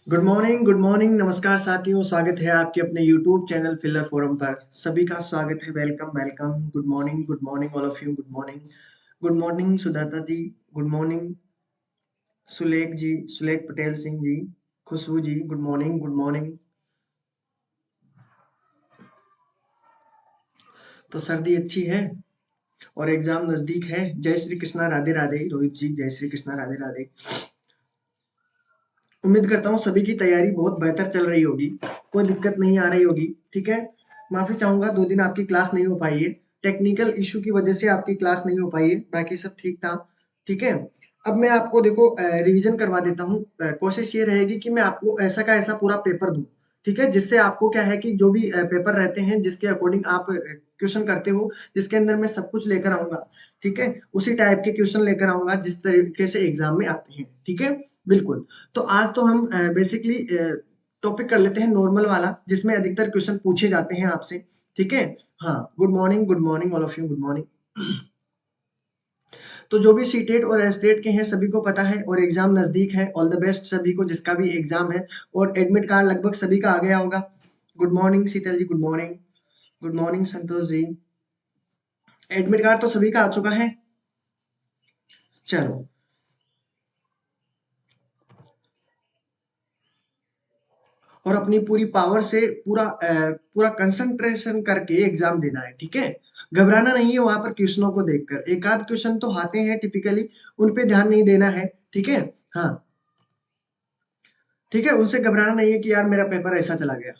Good morning, नमस्कार साथियों। स्वागत है आपके अपने यूट्यूब चैनल फिलर फोरम पर। सभी का स्वागत है। Welcome welcome. Good morning all of you. Good morning Sujata ji. Good morning Sulekh ji, Sulekh Patel Singh ji, Khushboo ji. Good morning. तो सर्दी अच्छी है और एग्जाम नजदीक है। जय श्री कृष्णा, राधे राधे। रोहित जी, जय श्री कृष्णा, राधे राधे। उम्मीद करता हूँ सभी की तैयारी बहुत बेहतर चल रही होगी, कोई दिक्कत नहीं आ रही होगी। ठीक है, माफी चाहूंगा 2 दिन आपकी क्लास नहीं हो पाई है। टेक्निकल इशू की वजह से आपकी क्लास नहीं हो पाई है, बाकी सब ठीक था। ठीक है, अब मैं आपको देखो रिवीजन करवा देता हूँ। कोशिश ये रहेगी कि मैं आपको ऐसा का ऐसा पूरा पेपर दूं। ठीक है, जिससे आपको क्या है कि जो भी पेपर रहते हैं जिसके अकॉर्डिंग आप क्वेश्चन करते हो, जिसके अंदर मैं सब कुछ लेकर आऊंगा। ठीक है, उसी टाइप के क्वेश्चन लेकर आऊंगा जिस तरीके से एग्जाम में आते हैं। ठीक है, बिल्कुल। तो आज तो हम बेसिकली टॉपिक कर लेते हैं नॉर्मल वाला, जिसमें अधिकतर क्वेश्चन पूछे जाते हैं आपसे। ठीक है। हाँ, good morning all of you. Good morning. तो जो भी सीटेट और एस्टेट के हैं सभी को पता है, और एग्जाम नजदीक है। ऑल द बेस्ट सभी को जिसका भी एग्जाम है। और एडमिट कार्ड लगभग सभी का आ गया होगा। गुड मॉर्निंग शीतल जी, good morning. Good morning Santosh ji. Admit card तो सभी का आ चुका है। चलो, और अपनी पूरी पावर से पूरा कंसंट्रेशन करके एग्जाम देना है। ठीक है, घबराना नहीं है वहां पर क्वेश्चनों को देखकर। एक आध क्वेश्चन तो आते हैं टिपिकली, उन पे ध्यान नहीं देना है। ठीक है। हाँ, ठीक है, उनसे घबराना नहीं है कि यार मेरा पेपर ऐसा चला गया।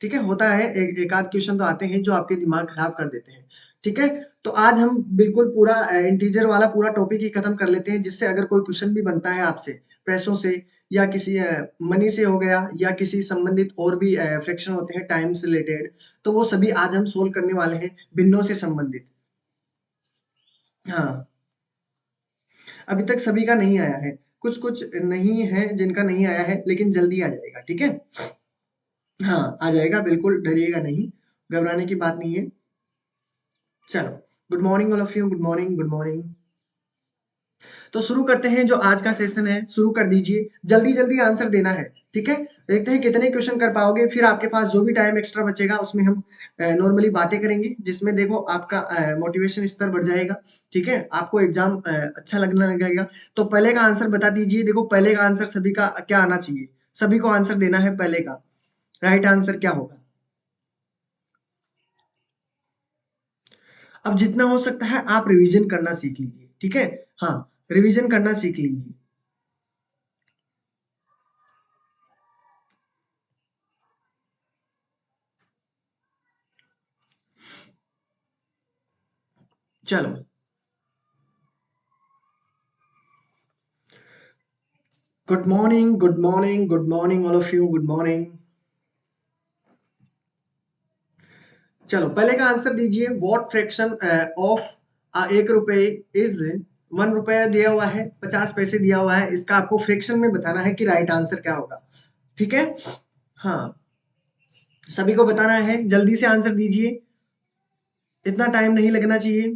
ठीक है, होता है, एक आध क्वेश्चन तो आते हैं जो आपके दिमाग खराब कर देते हैं। ठीक है, तो आज हम बिल्कुल पूरा इंटीजर वाला पूरा टॉपिक ही खत्म कर लेते हैं, जिससे अगर कोई क्वेश्चन भी बनता है आपसे पैसों से, या किसी मनी से हो गया, या किसी संबंधित और भी फ्रैक्शन होते हैं टाइम से रिलेटेड, तो वो सभी आज हम सोल्व करने वाले हैं, भिन्नों से संबंधित। हाँ, अभी तक सभी का नहीं आया है। कुछ कुछ नहीं है जिनका नहीं आया है, लेकिन जल्दी आ जाएगा। ठीक है। हाँ, आ जाएगा, बिल्कुल डरिएगा नहीं, घबराने की बात नहीं है। चलो, good morning all of you. Good morning. तो शुरू करते हैं, जो आज का सेशन है शुरू कर दीजिए। जल्दी जल्दी आंसर देना है। ठीक है, देखते हैं कितने क्वेश्चन कर पाओगे। फिर आपके पास जो भी टाइम एक्स्ट्रा बचेगा उसमें हम नॉर्मली बातें करेंगे, जिसमें देखो आपका मोटिवेशन स्तर बढ़ जाएगा। ठीक है, आपको एग्जाम अच्छा लगने लगेगा। तो पहले का आंसर बता दीजिए। देखो, पहले का आंसर सभी का क्या आना चाहिए, सभी को आंसर देना है पहले का। राइट आंसर क्या होगा? अब जितना हो सकता है आप रिवीजन करना सीख लीजिए। ठीक है। हाँ, रिवीजन करना सीख लीजिए। चलो, good morning all of you. Good morning. चलो, पहले का आंसर दीजिए। व्हाट फ्रैक्शन ऑफ 1 रुपए इज 1 रुपया दिया हुआ है, 50 पैसे दिया हुआ है। इसका आपको फ्रैक्शन में बताना है कि राइट आंसर क्या होगा। ठीक है। हाँ, सभी को बताना है, जल्दी से आंसर दीजिए, इतना टाइम नहीं लगना चाहिए।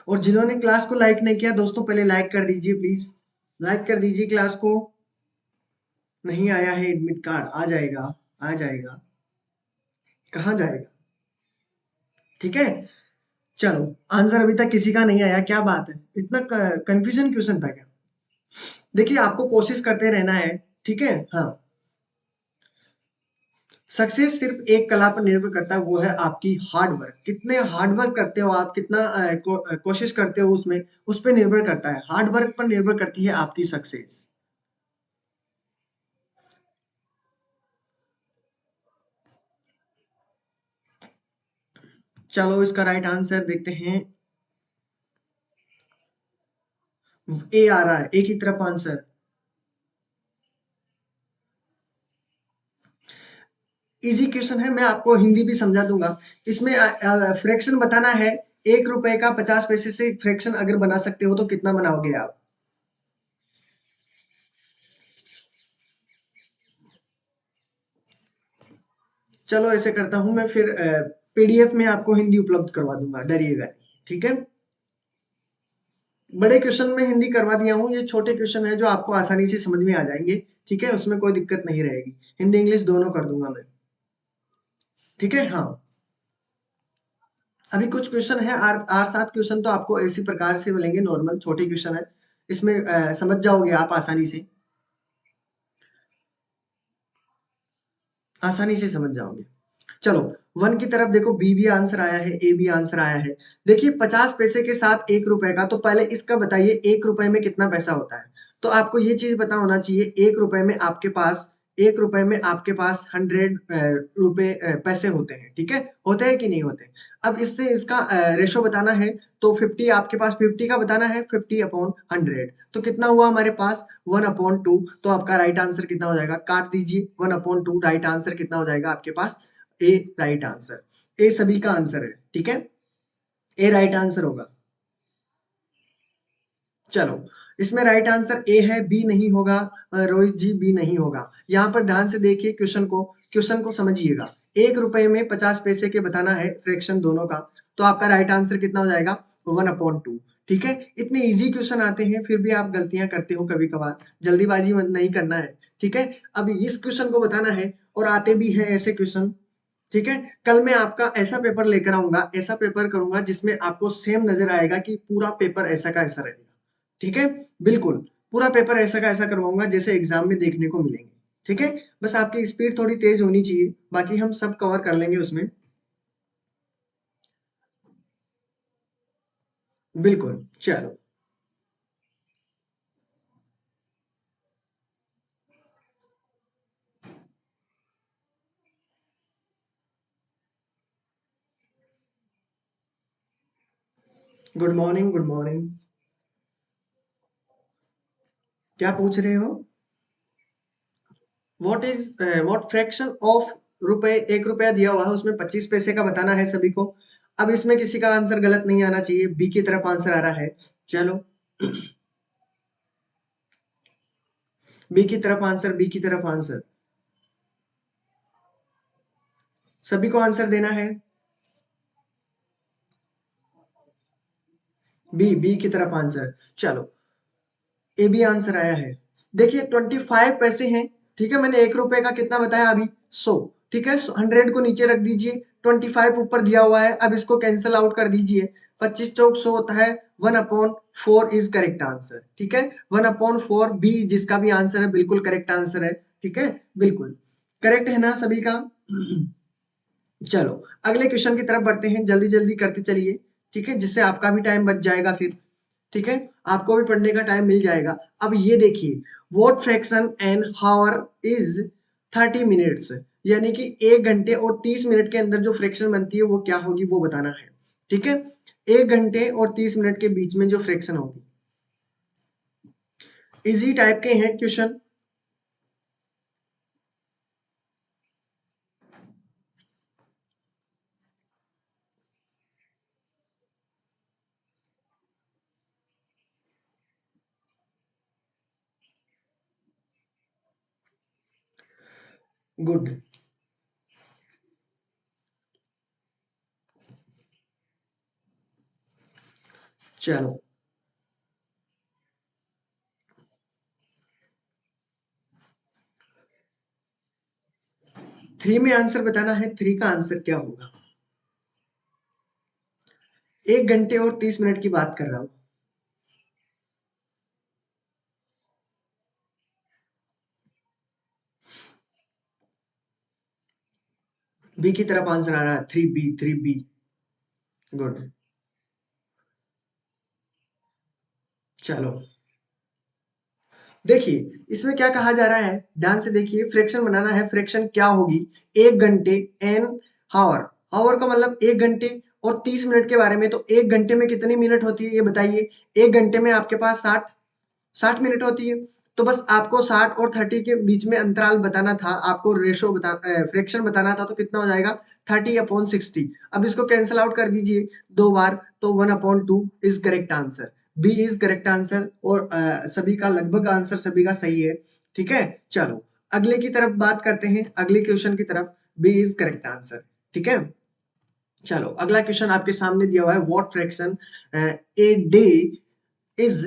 और जिन्होंने क्लास को लाइक नहीं किया दोस्तों, पहले लाइक कर दीजिए प्लीज। लाइक कर दीजिए क्लास को। नहीं आया है एडमिट कार्ड, आ जाएगा। आ जाएगा, कहाँ जाएगा? ठीक है। चलो, आंसर अभी तक किसी का नहीं आया, क्या बात है, इतना कंफ्यूजन क्वेश्चन था क्या? देखिए, आपको कोशिश करते रहना है। ठीक है। हाँ, सक्सेस सिर्फ एक कला पर निर्भर करता है, वो है आपकी हार्ड वर्क। कितने हार्ड वर्क करते हो आप, कितना कोशिश करते हो उसमें, उस पर निर्भर करता है। हार्ड वर्क पर निर्भर करती है आपकी सक्सेस। चलो, इसका राइट आंसर देखते हैं। ए आ रहा है, एक ही तरफ आंसर। इजी क्वेश्चन है, मैं आपको हिंदी भी समझा दूंगा। इसमें फ्रैक्शन बताना है। 1 रुपए का 50 पैसे से फ्रैक्शन अगर बना सकते हो तो कितना बनाओगे आप? चलो, ऐसे करता हूं मैं, फिर पीडीएफ में आपको हिंदी उपलब्ध करवा दूंगा, डरिएगा नहीं। ठीक है। बड़े क्वेश्चन में हिंदी करवा दिया हूँ, ये छोटे क्वेश्चन है जो आपको आसानी से समझ में आ जाएंगे। ठीक है, उसमें कोई दिक्कत नहीं रहेगी, हिंदी इंग्लिश दोनों कर दूंगा मैं। ठीक है, हाँ। अभी कुछ क्वेश्चन है, 8 7 क्वेश्चन तो आपको इसी प्रकार से मिलेंगे, नॉर्मल छोटे क्वेश्चन है, इसमें समझ जाओगे आप आसानी से समझ जाओगे। चलो, 1 की तरफ देखो, बी भी आंसर आया है, ए भी आंसर आया है। देखिए 50 पैसे के साथ 1 रुपए का, तो पहले इसका बताइए 1 रुपए में कितना पैसा होता है। तो आपको ये चीज पता होना चाहिए, 1 रुपए में आपके पास 100 रुपए पैसे होते हैं। ठीक है, होते हैं कि नहीं होते। अब इससे इसका रेशो बताना है, तो 50 आपके पास 50 का बताना है, 50/100, तो कितना हुआ हमारे पास 1/2। तो आपका राइट आंसर कितना हो जाएगा, काट दीजिए, 1/2 राइट आंसर कितना हो जाएगा आपके पास, ए राइट आंसर। ए सभी का आंसर है, ठीक है, ए राइट आंसर होगा। चलो, इसमें राइट आंसर ए है, बी नहीं होगा। रोहित जी, बी नहीं होगा। यहाँ पर ध्यान से देखिए क्वेश्चन को समझिएगा। 1 रुपए में 50 पैसे के बताना है, फ्रैक्शन दोनों का, तो आपका राइट आंसर कितना हो जाएगा, 1/2। ठीक है, इतने इजी क्वेश्चन आते हैं फिर भी आप गलतियां करते हो कभी कभार, जल्दीबाजी नहीं करना है। ठीक है, अब इस क्वेश्चन को बताना है, और आते भी हैं ऐसे क्वेश्चन। ठीक है, कल मैं आपका ऐसा पेपर लेकर आऊंगा, ऐसा पेपर करूंगा जिसमें आपको सेम नजर आएगा कि पूरा पेपर ऐसा का ऐसा रहेगा। ठीक है, बिल्कुल पूरा पेपर ऐसा का ऐसा करवाऊंगा जैसे एग्जाम में देखने को मिलेंगे। ठीक है, बस आपकी स्पीड थोड़ी तेज होनी चाहिए, बाकी हम सब कवर कर लेंगे उसमें। बिल्कुल, चलो। Good morning, good morning. क्या पूछ रहे हो। व्हाट फ्रैक्शन ऑफ रुपए, 1 रुपया दिया हुआ है, उसमें 25 पैसे का बताना है सभी को। अब इसमें किसी का आंसर गलत नहीं आना चाहिए, बी की तरफ आंसर आ रहा है। चलो, बी की तरफ आंसर, बी की तरफ आंसर, सभी को आंसर देना है। बी की तरफ आंसर। चलो, ए भी आंसर आया है। देखिए 25 पैसे हैं। ठीक है, मैंने 1 रुपए का कितना बताया अभी, 100। ठीक है, 100 को नीचे रख दीजिए, 25 ऊपर दिया हुआ है, अब इसको कैंसिल आउट कर दीजिए। 25 चौक 100 होता है, 1/4 इज करेक्ट आंसर। ठीक है, 1/4, बी जिसका भी आंसर है बिल्कुल करेक्ट आंसर है। ठीक है, बिल्कुल करेक्ट है ना सभी का। चलो, अगले क्वेश्चन की तरफ बढ़ते हैं, जल्दी जल्दी करते चलिए। ठीक है, जिससे आपका भी टाइम बच जाएगा फिर। ठीक है, आपको भी पढ़ने का टाइम मिल जाएगा। अब ये देखिए, what fraction an hour is 30 minutes, यानी कि 1 घंटे और 30 मिनट के अंदर जो फ्रैक्शन बनती है वो क्या होगी, वो बताना है। ठीक है, 1 घंटे और 30 मिनट के बीच में जो फ्रैक्शन होगी। इजी टाइप के हैं क्वेश्चन। गुड, चलो। 3 में आंसर बताना है, 3 का आंसर क्या होगा। 1 घंटे और 30 मिनट की बात कर रहा हूं। बी की तरफ आंसर आ रहा है, 3B, 3B। गुड, चलो। देखिए, इसमें क्या कहा जा रहा है, ध्यान से देखिए, फ्रैक्शन बनाना है, फ्रैक्शन क्या होगी, 1 घंटे एन हावर। हावर का मतलब 1 घंटे और 30 मिनट के बारे में, तो 1 घंटे में कितनी मिनट होती है ये बताइए। 1 घंटे में आपके पास 60 मिनट होती है। तो बस आपको 60 और 30 के बीच में अंतराल बताना था, आपको रेशो फ्रैक्शन बताना था, तो कितना हो जाएगा, 30/60। अब इसको कैंसिल आउट कर दीजिए 2 बार, तो 1/2 is correct answer. B is correct answer, और सभी का लगभग आंसर सभी का सही है। ठीक है, चलो अगले की तरफ बात करते हैं, अगले क्वेश्चन की तरफ। B is correct answer. ठीक है, चलो अगला क्वेश्चन आपके सामने दिया हुआ है, what fraction a day is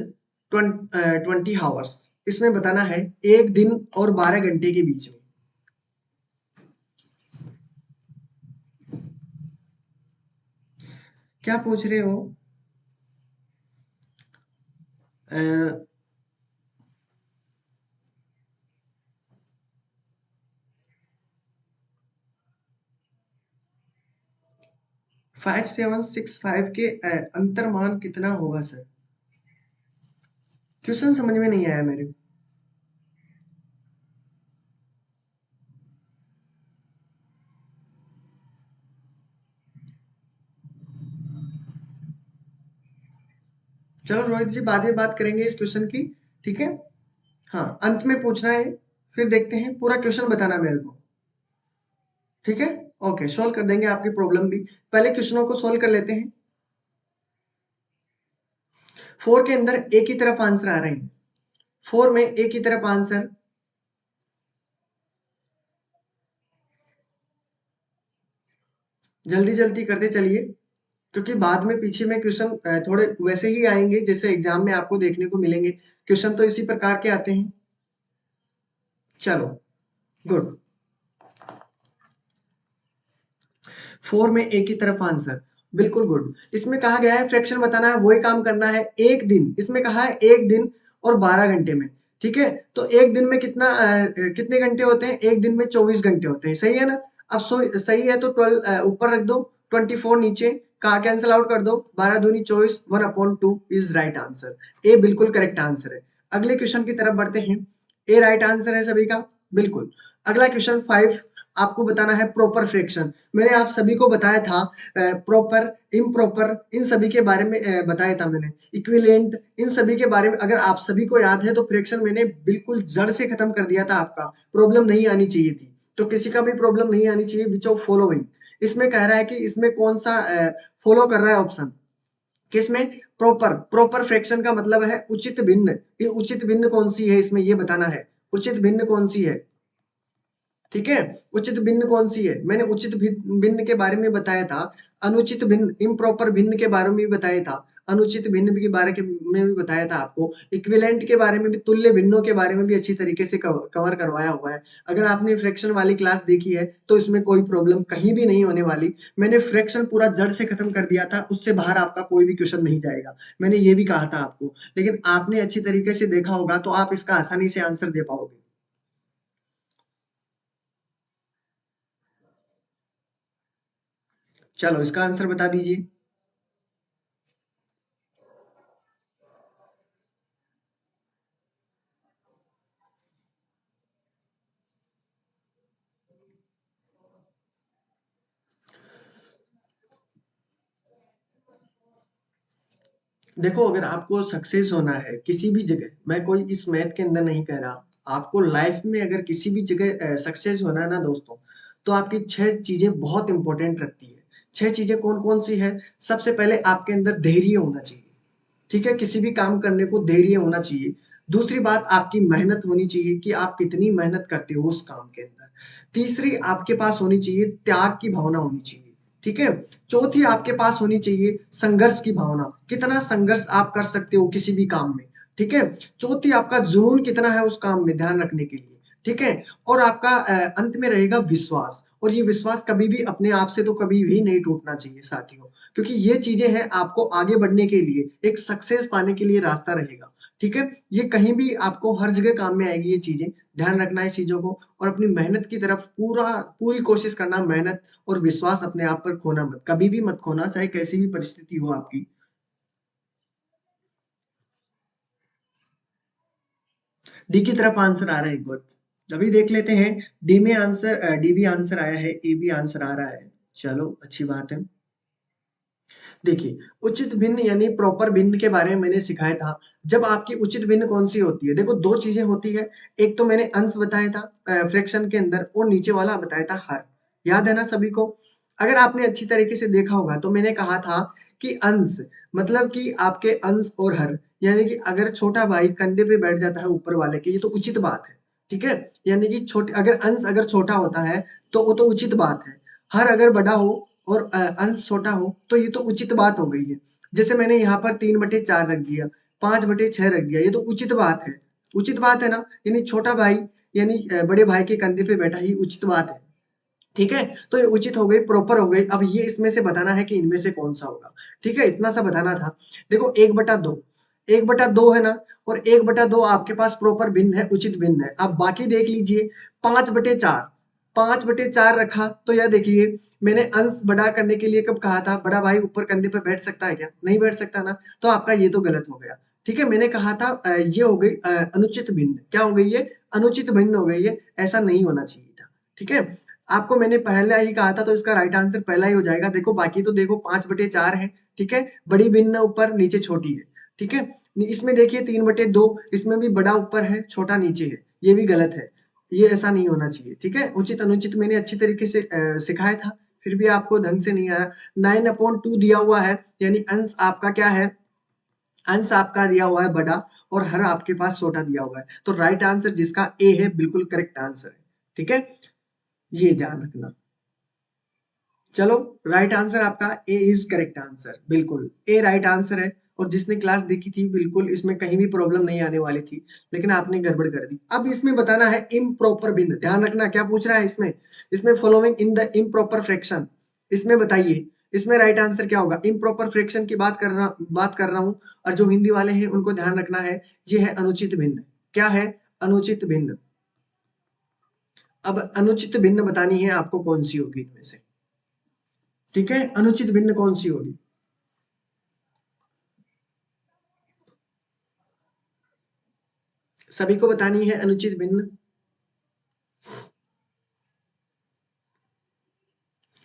20 hours. इसमें बताना है एक दिन और 12 घंटे के बीच में। क्या पूछ रहे हो? 5765 के अंतरमान कितना होगा सर? क्वेश्चन समझ में नहीं आया मेरे। चलो रोहित जी, बाद में बात करेंगे इस क्वेश्चन की, ठीक है? हाँ, अंत में पूछना है, फिर देखते हैं, पूरा क्वेश्चन बताना मेरे को, ठीक है? ओके, सोल्व कर देंगे आपकी प्रॉब्लम भी। पहले क्वेश्चनों को सोल्व कर लेते हैं। 4 के अंदर एक ही तरफ आंसर आ रहे हैं, 4 में एक ही तरफ आंसर। जल्दी जल्दी करते चलिए, क्योंकि बाद में पीछे में क्वेश्चन थोड़े वैसे ही आएंगे जैसे एग्जाम में आपको देखने को मिलेंगे। क्वेश्चन तो इसी प्रकार के आते हैं। चलो, गुड। 4 में एक ही तरफ आंसर, बिल्कुल गुड। इसमें कहा गया है फ्रैक्शन बताना है, वही काम करना है एक दिन। इसमें कहा है एक दिन और 12 घंटे में, ठीक है? तो एक दिन में कितने घंटे होते हैं? एक दिन में 24 घंटे होते हैं, सही है ना? अब सही है तो 12 ऊपर रख दो, 24 नीचे का कैंसिल आउट कर दो, 12 दूनी 24, 1/2 इज राइट आंसर। ए बिल्कुल करेक्ट आंसर है। अगले क्वेश्चन की तरफ बढ़ते हैं। ए राइट आंसर है सभी का, बिल्कुल। अगला क्वेश्चन 5, आपको बताना है प्रॉपर फ्रैक्शन। मैंने आप सभी को बताया था प्रॉपर, इम्प्रॉपर, इन सभी के बारे में बताया था मैंने, इक्विवेलेंट, इन सभी के बारे में अगर आप सभी को याद है तो फ्रैक्शन मैंने बिल्कुल जड़ से खत्म कर दिया था। आपका प्रॉब्लम नहीं आनी चाहिए थी, तो किसी का भी प्रॉब्लम नहीं आनी चाहिए। विच ऑफ फॉलोइंग, इसमें कह रहा है कि इसमें कौन सा फॉलो कर रहा है ऑप्शन, किसमें? प्रॉपर, प्रॉपर फ्रैक्शन का मतलब है उचित भिन्न। ये उचित भिन्न कौन सी है इसमें, ये बताना है उचित भिन्न कौन सी है, ठीक है? उचित भिन्न कौन सी है? मैंने उचित भिन्न के बारे में बताया था, अनुचित भिन्न, इम्प्रॉपर भिन्न के बारे में भी बताया था, अनुचित भिन्न के बारे में भी बताया था आपको, इक्विवेलेंट के बारे में भी, तुल्य भिन्नों के बारे में भी अच्छी तरीके से कवर करवाया हुआ है। अगर आपने फ्रैक्शन वाली क्लास देखी है तो इसमें कोई प्रॉब्लम कहीं भी नहीं होने वाली। मैंने फ्रैक्शन पूरा जड़ से खत्म कर दिया था, उससे बाहर आपका कोई भी क्वेश्चन नहीं जाएगा। मैंने ये भी कहा था आपको, लेकिन आपने अच्छी तरीके से देखा होगा तो आप इसका आसानी से आंसर दे पाओगे। चलो इसका आंसर बता दीजिए। देखो, अगर आपको सक्सेस होना है किसी भी जगह, मैं कोई इस मैथ के अंदर नहीं कह रहा, आपको लाइफ में अगर किसी भी जगह सक्सेस होना है ना दोस्तों, तो आपकी 6 चीजें बहुत इंपॉर्टेंट रखती है। 6 चीजें कौन कौन सी है? सबसे पहले आपके अंदर धैर्य होना चाहिए, ठीक है? किसी भी काम करने को धैर्य होना चाहिए। दूसरी बात, आपकी मेहनत होनी चाहिए कि आप कितनी मेहनत करते हो उस काम के अंदर। तीसरी, आपके पास होनी चाहिए त्याग की भावना होनी चाहिए, ठीक है? चौथी, आपके पास होनी चाहिए संघर्ष की भावना, कितना संघर्ष आप कर सकते हो किसी भी काम में, ठीक है? चौथी, आपका जुनून कितना है उस काम में ध्यान रखने के लिए, ठीक है? और आपका अंत में रहेगा विश्वास, और ये विश्वास कभी भी अपने आप से तो कभी भी नहीं टूटना चाहिए साथियों, क्योंकि ये चीजें हैं आपको आगे बढ़ने के लिए, एक सक्सेस पाने के लिए रास्ता रहेगा, ठीक है? ये कहीं भी आपको हर जगह काम में आएगी ये चीजें, ध्यान रखना है इस चीजों को, और अपनी मेहनत की तरफ पूरी कोशिश करना, मेहनत और विश्वास अपने आप पर खोना मत, कभी भी मत खोना, चाहे कैसी भी परिस्थिति हो आपकी। डी की तरफ आंसर आ रहा है, गुड। अभी देख लेते हैं, डी में आंसर, डी भी आंसर आया है, ए भी आंसर आ रहा है। चलो अच्छी बात है। देखिए, उचित भिन्न यानी प्रॉपर भिन्न के बारे में मैंने सिखाया था। जब आपकी उचित भिन्न कौन सी होती है? देखो, दो चीजें होती है, एक तो मैंने अंश बताया था फ्रैक्शन के अंदर, और नीचे वाला बताया था हर। याद है ना सभी को? अगर आपने अच्छी तरीके से देखा होगा तो मैंने कहा था कि अंश मतलब कि आपके अंश और हर, यानी कि अगर छोटा भाई कंधे पे बैठ जाता है ऊपर वाले के, ये तो उचित बात है, ठीक है? यानी कि छोटे, अगर अंश अगर छोटा होता है तो वो तो उचित बात है। हर अगर बड़ा हो और अंश छोटा हो तो ये तो उचित बात हो गई है। जैसे मैंने यहाँ पर 3/4 रख दिया, 5/6 रख दिया, ये तो उचित बात है। उचित बात है ना, यानी छोटा भाई यानी बड़े भाई के कंधे पे बैठा ही उचित बात है। ठीक है, तो ये उचित हो गई, प्रॉपर हो गई। अब ये इसमें से बताना है कि इनमें से कौन सा होगा। ठीक है, इतना सा बताना था। देखो 1/2, 1/2 है ना, और 1/2 आपके पास प्रॉपर भिन्न है, उचित भिन्न है। अब बाकी देख लीजिए, 5/4, 5/4 रखा तो यह देखिए, मैंने अंश बड़ा करने के लिए कब कहा था, बड़ा भाई ऊपर कंधे पर बैठ सकता है क्या? नहीं बैठ सकता ना, तो आपका ये तो गलत हो गया। ठीक है, मैंने कहा था ये हो गई अनुचित भिन्न। क्या हो गई ये? अनुचित भिन्न हो गई है, ऐसा नहीं होना चाहिए था। ठीक है, आपको मैंने पहले ही कहा था, तो इसका राइट आंसर पहला ही हो जाएगा। देखो बाकी तो देखो 5/4 है। ठीक है, बड़ी भिन्न ऊपर, नीचे छोटी है। ठीक है, इसमें देखिए 3/2, इसमें भी बड़ा ऊपर है, छोटा नीचे है, ये भी गलत है। ये ऐसा नहीं होना चाहिए। ठीक है, उचित अनुचित मैंने अच्छी तरीके से सिखाया था, फिर भी आपको ढंग से नहीं आ रहा। 9/2 दिया हुआ है, यानी अंश आपका क्या है, अंश आपका दिया हुआ है बड़ा, और हर आपके पास छोटा दिया हुआ है। तो राइट आंसर जिसका ए है, बिल्कुल करेक्ट आंसर है। ठीक है, ये ध्यान रखना। चलो, राइट आंसर आपका ए इज करेक्ट आंसर, बिल्कुल ए राइट आंसर है। और जिसने क्लास देखी थी, बिल्कुल इसमें कहीं भी प्रॉब्लम नहीं आने वाली थी, लेकिन आपने गड़बड़ कर दी। अब इसमें बताना है इम्प्रॉपर भिन्न। ध्यान रखना, क्या पूछ रहा है इसमें, इसमें following in the improper fraction, इसमें बताइए, इसमें राइट आंसर क्या होगा। इम्प्रॉपर फ्रैक्शन की बात कर रहा हूं, और जो हिंदी वाले हैं उनको ध्यान रखना है, ये है अनुचित भिन्न। क्या है? अनुचित भिन्न। अब अनुचित भिन्न बतानी है आपको, कौन सी होगी इनमें से। ठीक है, अनुचित भिन्न कौन सी होगी? सभी को बतानी है अनुचित भिन्न।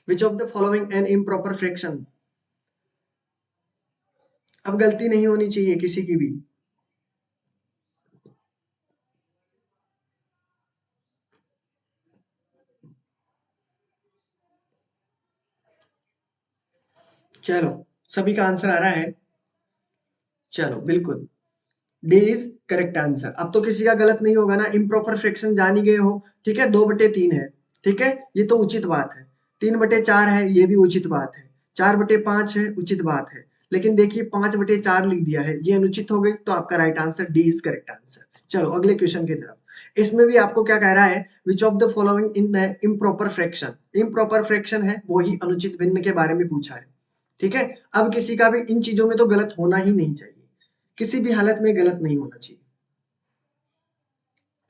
Which of the following an improper fraction. अब गलती नहीं होनी चाहिए किसी की भी। चलो, सभी का आंसर आ रहा है। चलो, बिल्कुल डी इज करेक्ट आंसर। अब तो किसी का गलत नहीं होगा ना, इम्प्रॉपर फ्रैक्शन जान ही गए हो। ठीक है, 2/3 है। ठीक है, ये तो उचित बात है। 3/4 है, ये भी उचित बात है। 4/5 है, उचित बात है। लेकिन देखिए 5/4 लिख दिया है, ये अनुचित हो गई, तो आपका right answer D is correct answer. चलो अगले क्वेश्चन की तरफ। इसमें भी आपको क्या कह रहा है, विच of the following in the improper fraction. Improper fraction है, वही अनुचित भिन्न के बारे में पूछा है। ठीक है, अब किसी का भी इन चीजों में तो गलत होना ही नहीं चाहिए, किसी भी हालत में गलत नहीं होना चाहिए।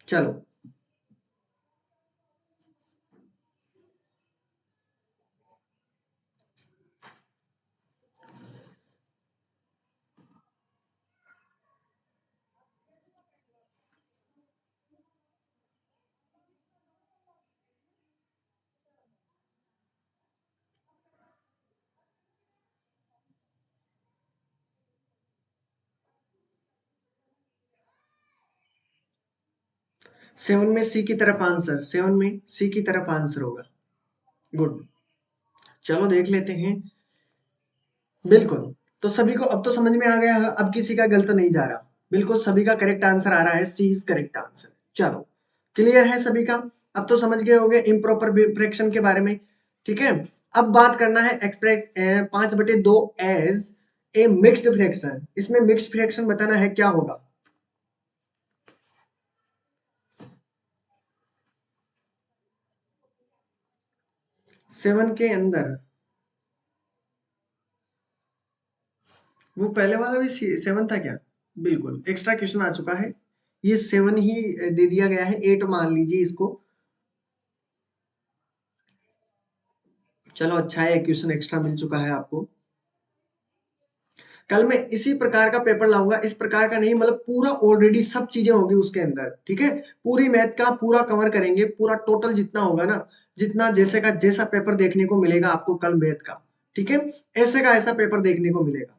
चलो, 7 में सी की तरफ आंसर, 7 में सी की तरफ आंसर होगा। गुड, चलो देख लेते हैं। बिल्कुल, तो सभी को अब तो समझ में आ गया है, अब किसी का गलत नहीं जा रहा। बिल्कुल सभी का करेक्ट आंसर आ रहा है, सी इज करेक्ट आंसर। चलो, क्लियर है सभी का। अब तो समझ गए होंगे इम्प्रॉपर फ्रैक्शन के बारे में। ठीक है, अब बात करना है express 5/2 as a mixed fraction. इसमें मिक्स्ड फ्रैक्शन बताना है क्या होगा। 7 के अंदर, वो पहले वाला भी 7 था क्या? बिल्कुल एक्स्ट्रा क्वेश्चन आ चुका है, ये 7 ही दे दिया गया है, 8 मान लीजिए इसको। चलो अच्छा है, क्वेश्चन एक्स्ट्रा मिल चुका है आपको। कल मैं इसी प्रकार का पेपर लाऊंगा, इस प्रकार का नहीं, मतलब पूरा ऑलरेडी सब चीजें होगी उसके अंदर। ठीक है, पूरी मैथ का पूरा कवर करेंगे, पूरा टोटल जितना होगा ना, जितना जैसे का जैसा पेपर देखने को मिलेगा आपको कल मैथ का। ठीक है, ऐसे का ऐसा पेपर देखने को मिलेगा।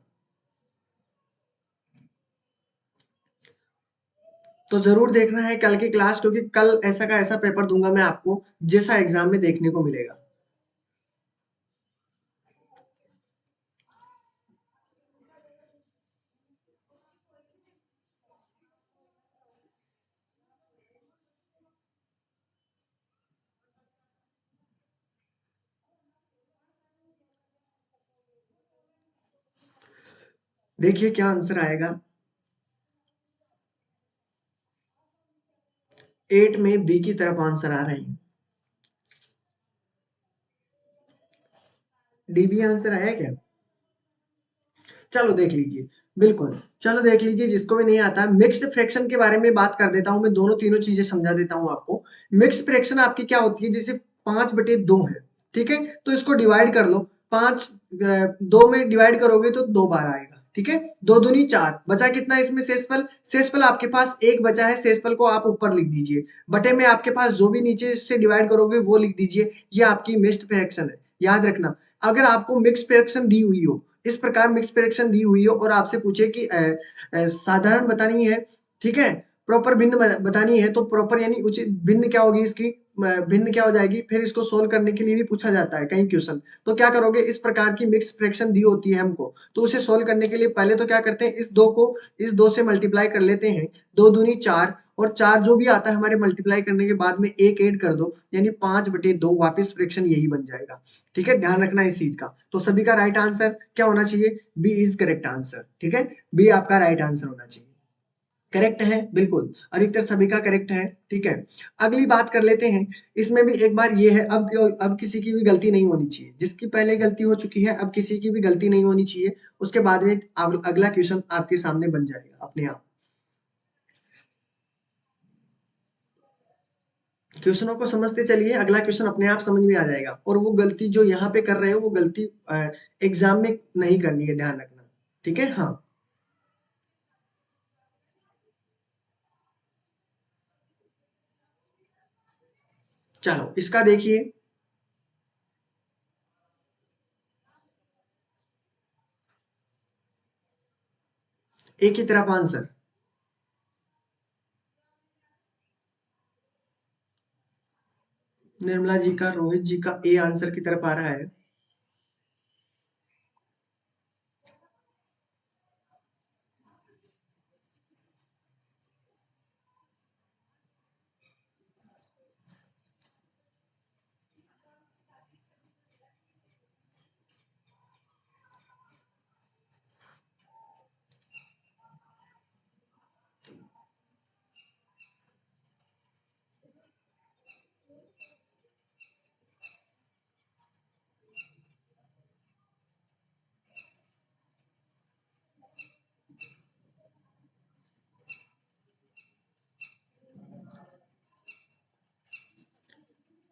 तो जरूर देखना है कल की क्लास, क्योंकि कल ऐसा का ऐसा पेपर दूंगा मैं आपको, जैसा एग्जाम में देखने को मिलेगा। देखिए क्या आंसर आएगा। 8 में बी की तरफ आंसर आ रहे हैं। डी बी आंसर आया क्या? चलो देख लीजिए। बिल्कुल, चलो देख लीजिए, जिसको भी नहीं आता मिक्स्ड फ्रैक्शन के बारे में बात कर देता हूँ मैं, दोनों तीनों चीजें समझा देता हूँ आपको। मिक्स्ड फ्रैक्शन आपकी क्या होती है, जैसे 5/2 है, ठीक है, तो इसको डिवाइड कर लो। 2 में डिवाइड करोगे तो 2 बार आएगा, ठीक है, 2 दूनी 4, बचा कितना इसमें शेषफल। शेषफल आपके पास 1 बचा है, शेषफल को आप ऊपर लिख दीजिए, बटे में आपके पास जो भी नीचे से डिवाइड करोगे वो लिख दीजिए। ये आपकी मिक्स्ड फ्रैक्शन है। याद रखना, अगर आपको मिक्स्ड फ्रैक्शन दी हुई हो, इस प्रकार मिक्स प्रेडिक्शन दी हुई हो और आपसे पूछे कि साधारण बतानी है, ठीक है, प्रॉपर भिन्न बतानी है, तो प्रॉपर यानी उचित भिन्न क्या होगी इसकी, भिन्न क्या हो जाएगी, फिर इसको सोल्व करने के लिए भी पूछा जाता है कई क्वेश्चन। तो क्या करोगे, इस प्रकार की मिक्स फ्रैक्शन दी होती है हमको, तो उसे सोल्व करने के लिए पहले तो क्या करते हैं, इस दो से मल्टीप्लाई कर लेते हैं। 2 दूनी 4, और 4 जो भी आता है हमारे मल्टीप्लाई करने के बाद में 1 ऐड कर दो, यानी 5/2 वापिस फ्रैक्शन यही बन जाएगा। ठीक है, ध्यान रखना इस चीज का। तो सभी का राइट आंसर क्या होना चाहिए, बी इज करेक्ट आंसर। ठीक है, बी आपका राइट आंसर होना चाहिए। करेक्ट है, बिल्कुल, अधिकतर सभी का करेक्ट है। ठीक है, अगली बात कर लेते हैं। इसमें भी एक बार ये है, अब किसी की भी गलती नहीं होनी चाहिए, जिसकी पहले गलती हो चुकी है अब किसी की भी गलती नहीं होनी चाहिए। उसके बाद में अगला क्वेश्चन आपके सामने बन जाएगा अपने आप। क्वेश्चनों को समझते चलिए, अगला क्वेश्चन अपने आप समझ में आ जाएगा, और वो गलती जो यहाँ पे कर रहे हो वो गलती एग्जाम में नहीं करनी है, ध्यान रखना। ठीक है, हाँ, चलो इसका देखिए। एक ही तरफ आंसर। निर्मला जी का, रोहित जी का ए आंसर की तरफ आ रहा है।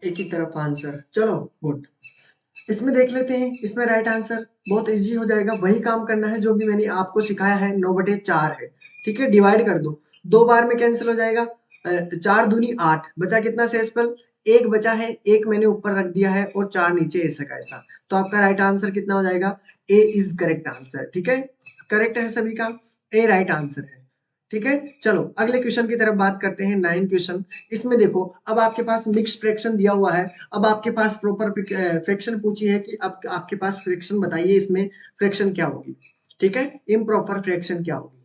एक ही तरफ आंसर, चलो गुड। इसमें देख लेते हैं, इसमें राइट आंसर बहुत इजी हो जाएगा। वही काम करना है जो भी मैंने आपको सिखाया है, 9/4 है। ठीक है, डिवाइड कर दो, 2 बार में कैंसिल हो जाएगा। 4 दूनी 8, बचा कितना शेषफल, 1 बचा है, 1 मैंने ऊपर रख दिया है और 4 नीचे ऐसा का ऐसा। तो आपका राइट आंसर कितना हो जाएगा, ए इज करेक्ट आंसर। ठीक है, करेक्ट है सभी का, ए राइट आंसर है। ठीक है, चलो अगले क्वेश्चन की तरफ बात करते हैं, 9 क्वेश्चन। इसमें देखो, अब आपके पास मिक्स फ्रैक्शन दिया हुआ है। अब आपके पास प्रॉपर फ्रैक्शन पूछी है कि अब आपके पास फ्रैक्शन बताइए, इसमें फ्रैक्शन क्या होगी। ठीक है, इम्प्रॉपर फ्रैक्शन क्या होगी।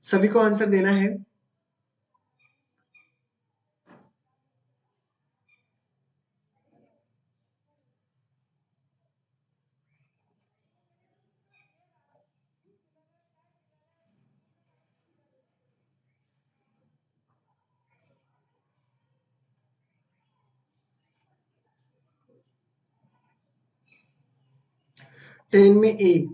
सभी को आंसर देना है। ट्रेन में ए।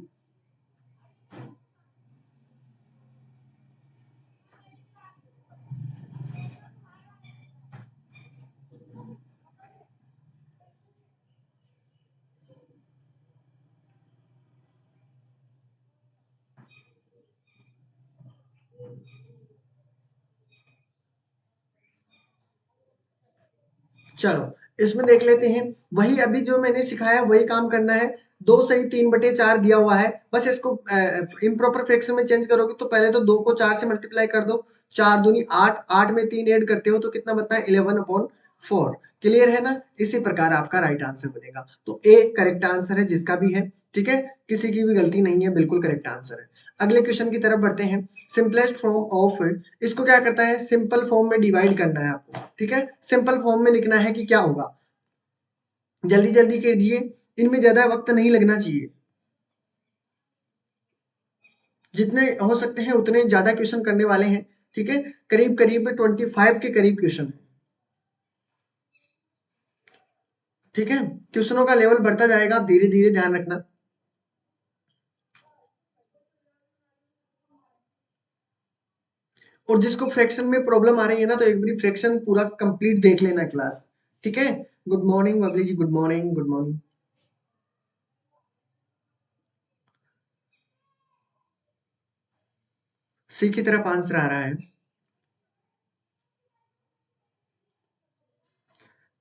चलो इसमें देख लेते हैं, वही अभी जो मैंने सिखाया वही काम करना है। 2 सही 3/4 दिया हुआ है, बस इसको इम्प्रॉपर फ्रैक्शन में चेंज करोगे, तो पहले तो 2 को 4 से मल्टीप्लाई कर दो। 4 दूनी 8, 8 में 3 ऐड करते हो तो कितना बनता है, 11/4। 4। क्लियर है ना? इसी प्रकार आपका राइट आंसर बनेगा। तो ए करेक्ट आंसर है जिसका भी है, ठीक है, किसी की भी गलती नहीं है, बिल्कुल करेक्ट आंसर है। अगले क्वेश्चन की तरफ बढ़ते हैं। सिंपलेस्ट फॉर्म ऑफ, इसको क्या करता है, सिंपल फॉर्म में डिवाइड करना है आपको, ठीक है, सिंपल फॉर्म में लिखना है कि क्या होगा। जल्दी जल्दी कीजिए, इनमें ज्यादा वक्त नहीं लगना चाहिए, जितने हो सकते हैं उतने ज्यादा क्वेश्चन करने वाले हैं, ठीक है, करीब करीब 25 के करीब क्वेश्चन है, ठीक है। क्वेश्चनों का लेवल बढ़ता जाएगा, आप धीरे धीरे ध्यान रखना। और जिसको फ्रैक्शन में प्रॉब्लम आ रही है ना, तो एक बार फ्रैक्शन पूरा कंप्लीट देख लेना क्लास, ठीक है। गुड मॉर्निंग बबली जी, गुड मॉर्निंग, गुड मॉर्निंग। सी की तरफ आंसर आ रहा है,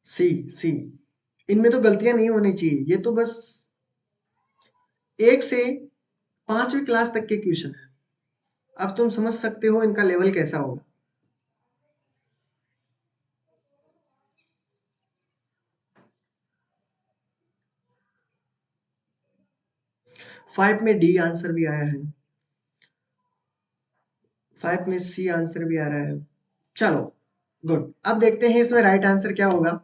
सी सी। इनमें तो गलतियां नहीं होनी चाहिए, ये तो बस 1 से 5वीं क्लास तक के क्वेश्चन है। अब तुम समझ सकते हो इनका लेवल कैसा होगा। 5 में डी आंसर भी आया है, 5 में सी आंसर भी आ रहा है। चलो गुड, अब देखते हैं इसमें राइट आंसर क्या होगा।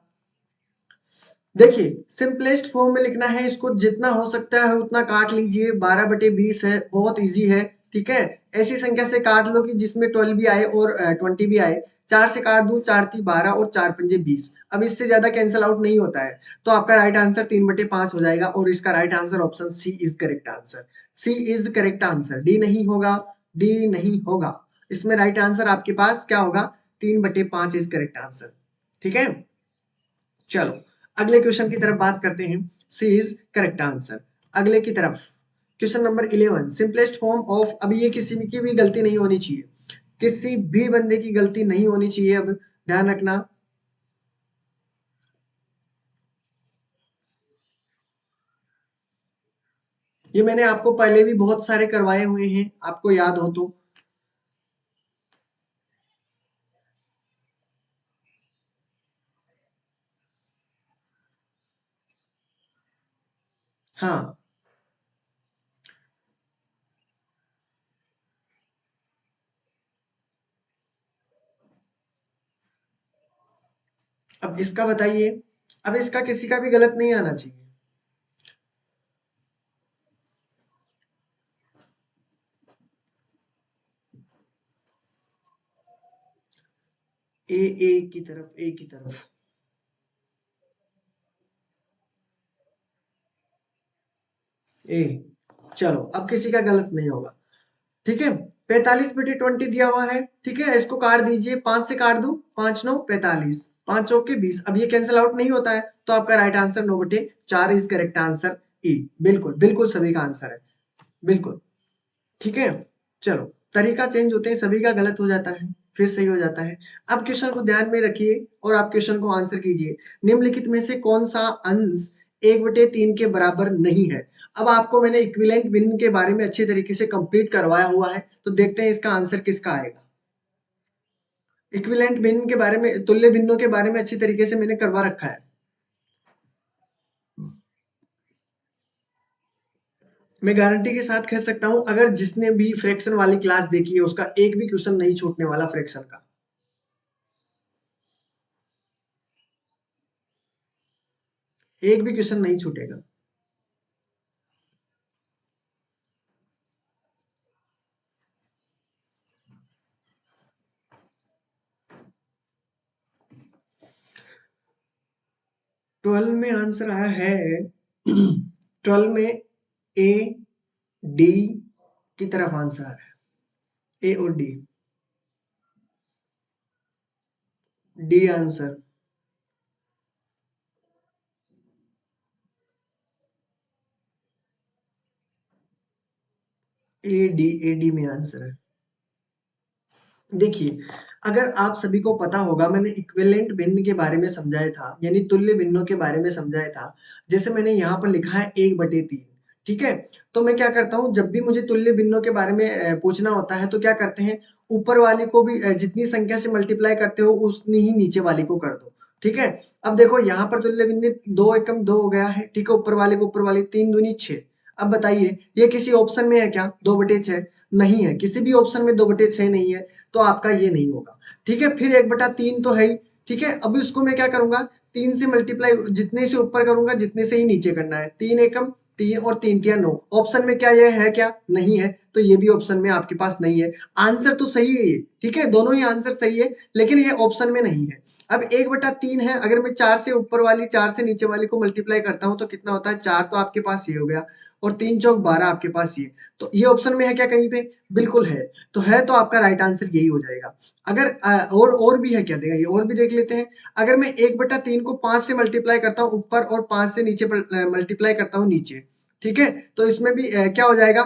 देखिए सिंपलेस्ट फॉर्म में लिखना है, इसको जितना हो सकता है उतना काट लीजिए, 12/20 है, बहुत इजी है, ठीक है। ऐसी संख्या से काट लो कि जिसमें 12 भी आए और 20 भी आए। 4 से काट दूं, 4×3 12 और 4×5 20। अब इससे ज्यादा कैंसिल आउट नहीं होता है, तो आपका राइट आंसर 3/5 हो जाएगा, और इसका right answer option C is correct answer. C is correct answer, D नहीं होगा, डी नहीं होगा। इसमें राइट आंसर आपके पास क्या होगा, 3/5 इज करेक्ट आंसर, ठीक है। चलो अगले क्वेश्चन की तरफ बात करते हैं। सी इज करेक्ट आंसर। अगले की तरफ, question number 11, simplest form of. अब ये किसी की भी गलती नहीं होनी चाहिए, किसी भी बंदे की गलती नहीं होनी चाहिए, अब ध्यान रखना। ये मैंने आपको पहले भी बहुत सारे करवाए हुए हैं, आपको याद हो तो। हाँ, अब इसका बताइए। अब इसका किसी का भी गलत नहीं आना चाहिए। ए की तरफ, ए की तरफ। ए, चलो अब किसी का गलत नहीं होगा, ठीक है। 45/20 दिया हुआ है, ठीक है, इसको काट दीजिए, 5 से काट दो, 5×9 = 45, 5×4 = 20। अब ये कैंसिल आउट नहीं होता है, तो आपका right answer 9/4 is correct answer, E. बिल्कुल बिल्कुल सभी का आंसर है, बिल्कुल, ठीक है। चलो, तरीका चेंज होते हैं, सभी का गलत हो जाता है, फिर सही हो जाता है। अब क्वेश्चन को ध्यान में रखिए और आप क्वेश्चन को आंसर कीजिए। निम्नलिखित में से कौन सा अंश 1/3 के बराबर नहीं है। अब आपको मैंने इक्विवेलेंट भिन्न के बारे में अच्छे तरीके से कंप्लीट करवाया हुआ है, तो देखते हैं इसका आंसर किसका आएगा। इक्विवेलेंट भिन्न के बारे में, तुल्य भिन्नों के बारे में अच्छी तरीके से मैंने करवा रखा है। मैं गारंटी के साथ कह सकता हूं, अगर जिसने भी फ्रैक्शन वाली क्लास देखी है उसका एक भी क्वेश्चन नहीं छूटने वाला फ्रैक्शन का। एक भी क्वेश्चन नहीं छूटेगा। 12 में आंसर आया है। 12 में ए डी की तरफ आंसर आ रहा है, ए और D. D answer, A D में आंसर है। देखिए, अगर आप सभी को पता होगा, मैंने इक्विवेलेंट भिन्न के बारे में समझाया था, यानी तुल्य भिन्नों के बारे में समझाया था। जैसे मैंने यहाँ पर लिखा है 1/3, ठीक है। तो मैं क्या करता हूँ, जब भी मुझे तुल्य भिन्नों के बारे में पूछना होता है, तो क्या करते हैं, ऊपर वाले को भी जितनी संख्या से मल्टीप्लाई करते हो उतनी ही नीचे वाली को कर दो। ठीक है। अब देखो यहाँ पर तुल्य भिन्न 2 एकम 2 हो गया है, ठीक है, ऊपर वाले को ऊपर वाले 3 दूनी 6। अब बताइए ये किसी ऑप्शन में है क्या 2/6? नहीं है, किसी भी ऑप्शन में 2/6 नहीं है, तो आपका ये नहीं होगा। ठीक है, फिर 1/3 तो है ही। ठीक है, अब इसको मैं क्या करूंगा, 3 से मल्टीप्लाई, जितने से ऊपर करूंगा जितने से ही नीचे करना है। 3 एकम 3 और 3 तिया 9। ऑप्शन में क्या ये है क्या? नहीं है, तो ये भी ऑप्शन में आपके पास नहीं है। आंसर तो सही है ये, ठीक है, दोनों ही आंसर सही है, लेकिन ये ऑप्शन में नहीं है। अब 1/3 है, अगर मैं 4 से ऊपर वाली 4 से नीचे वाली को मल्टीप्लाई करता हूँ तो कितना होता है? 4 तो आपके पास ये हो गया, और 3 चौक 12 आपके पास ये। तो ये ऑप्शन में है क्या कहीं पे? बिल्कुल है। तो है, तो आपका राइट आंसर यही हो जाएगा। अगर और भी है क्या, देगा ये और भी देख लेते हैं। अगर मैं 1/3 को 5 से मल्टीप्लाई करता हूँ ऊपर और 5 से नीचे मल्टीप्लाई करता हूँ नीचे, ठीक है, तो इसमें भी क्या हो जाएगा?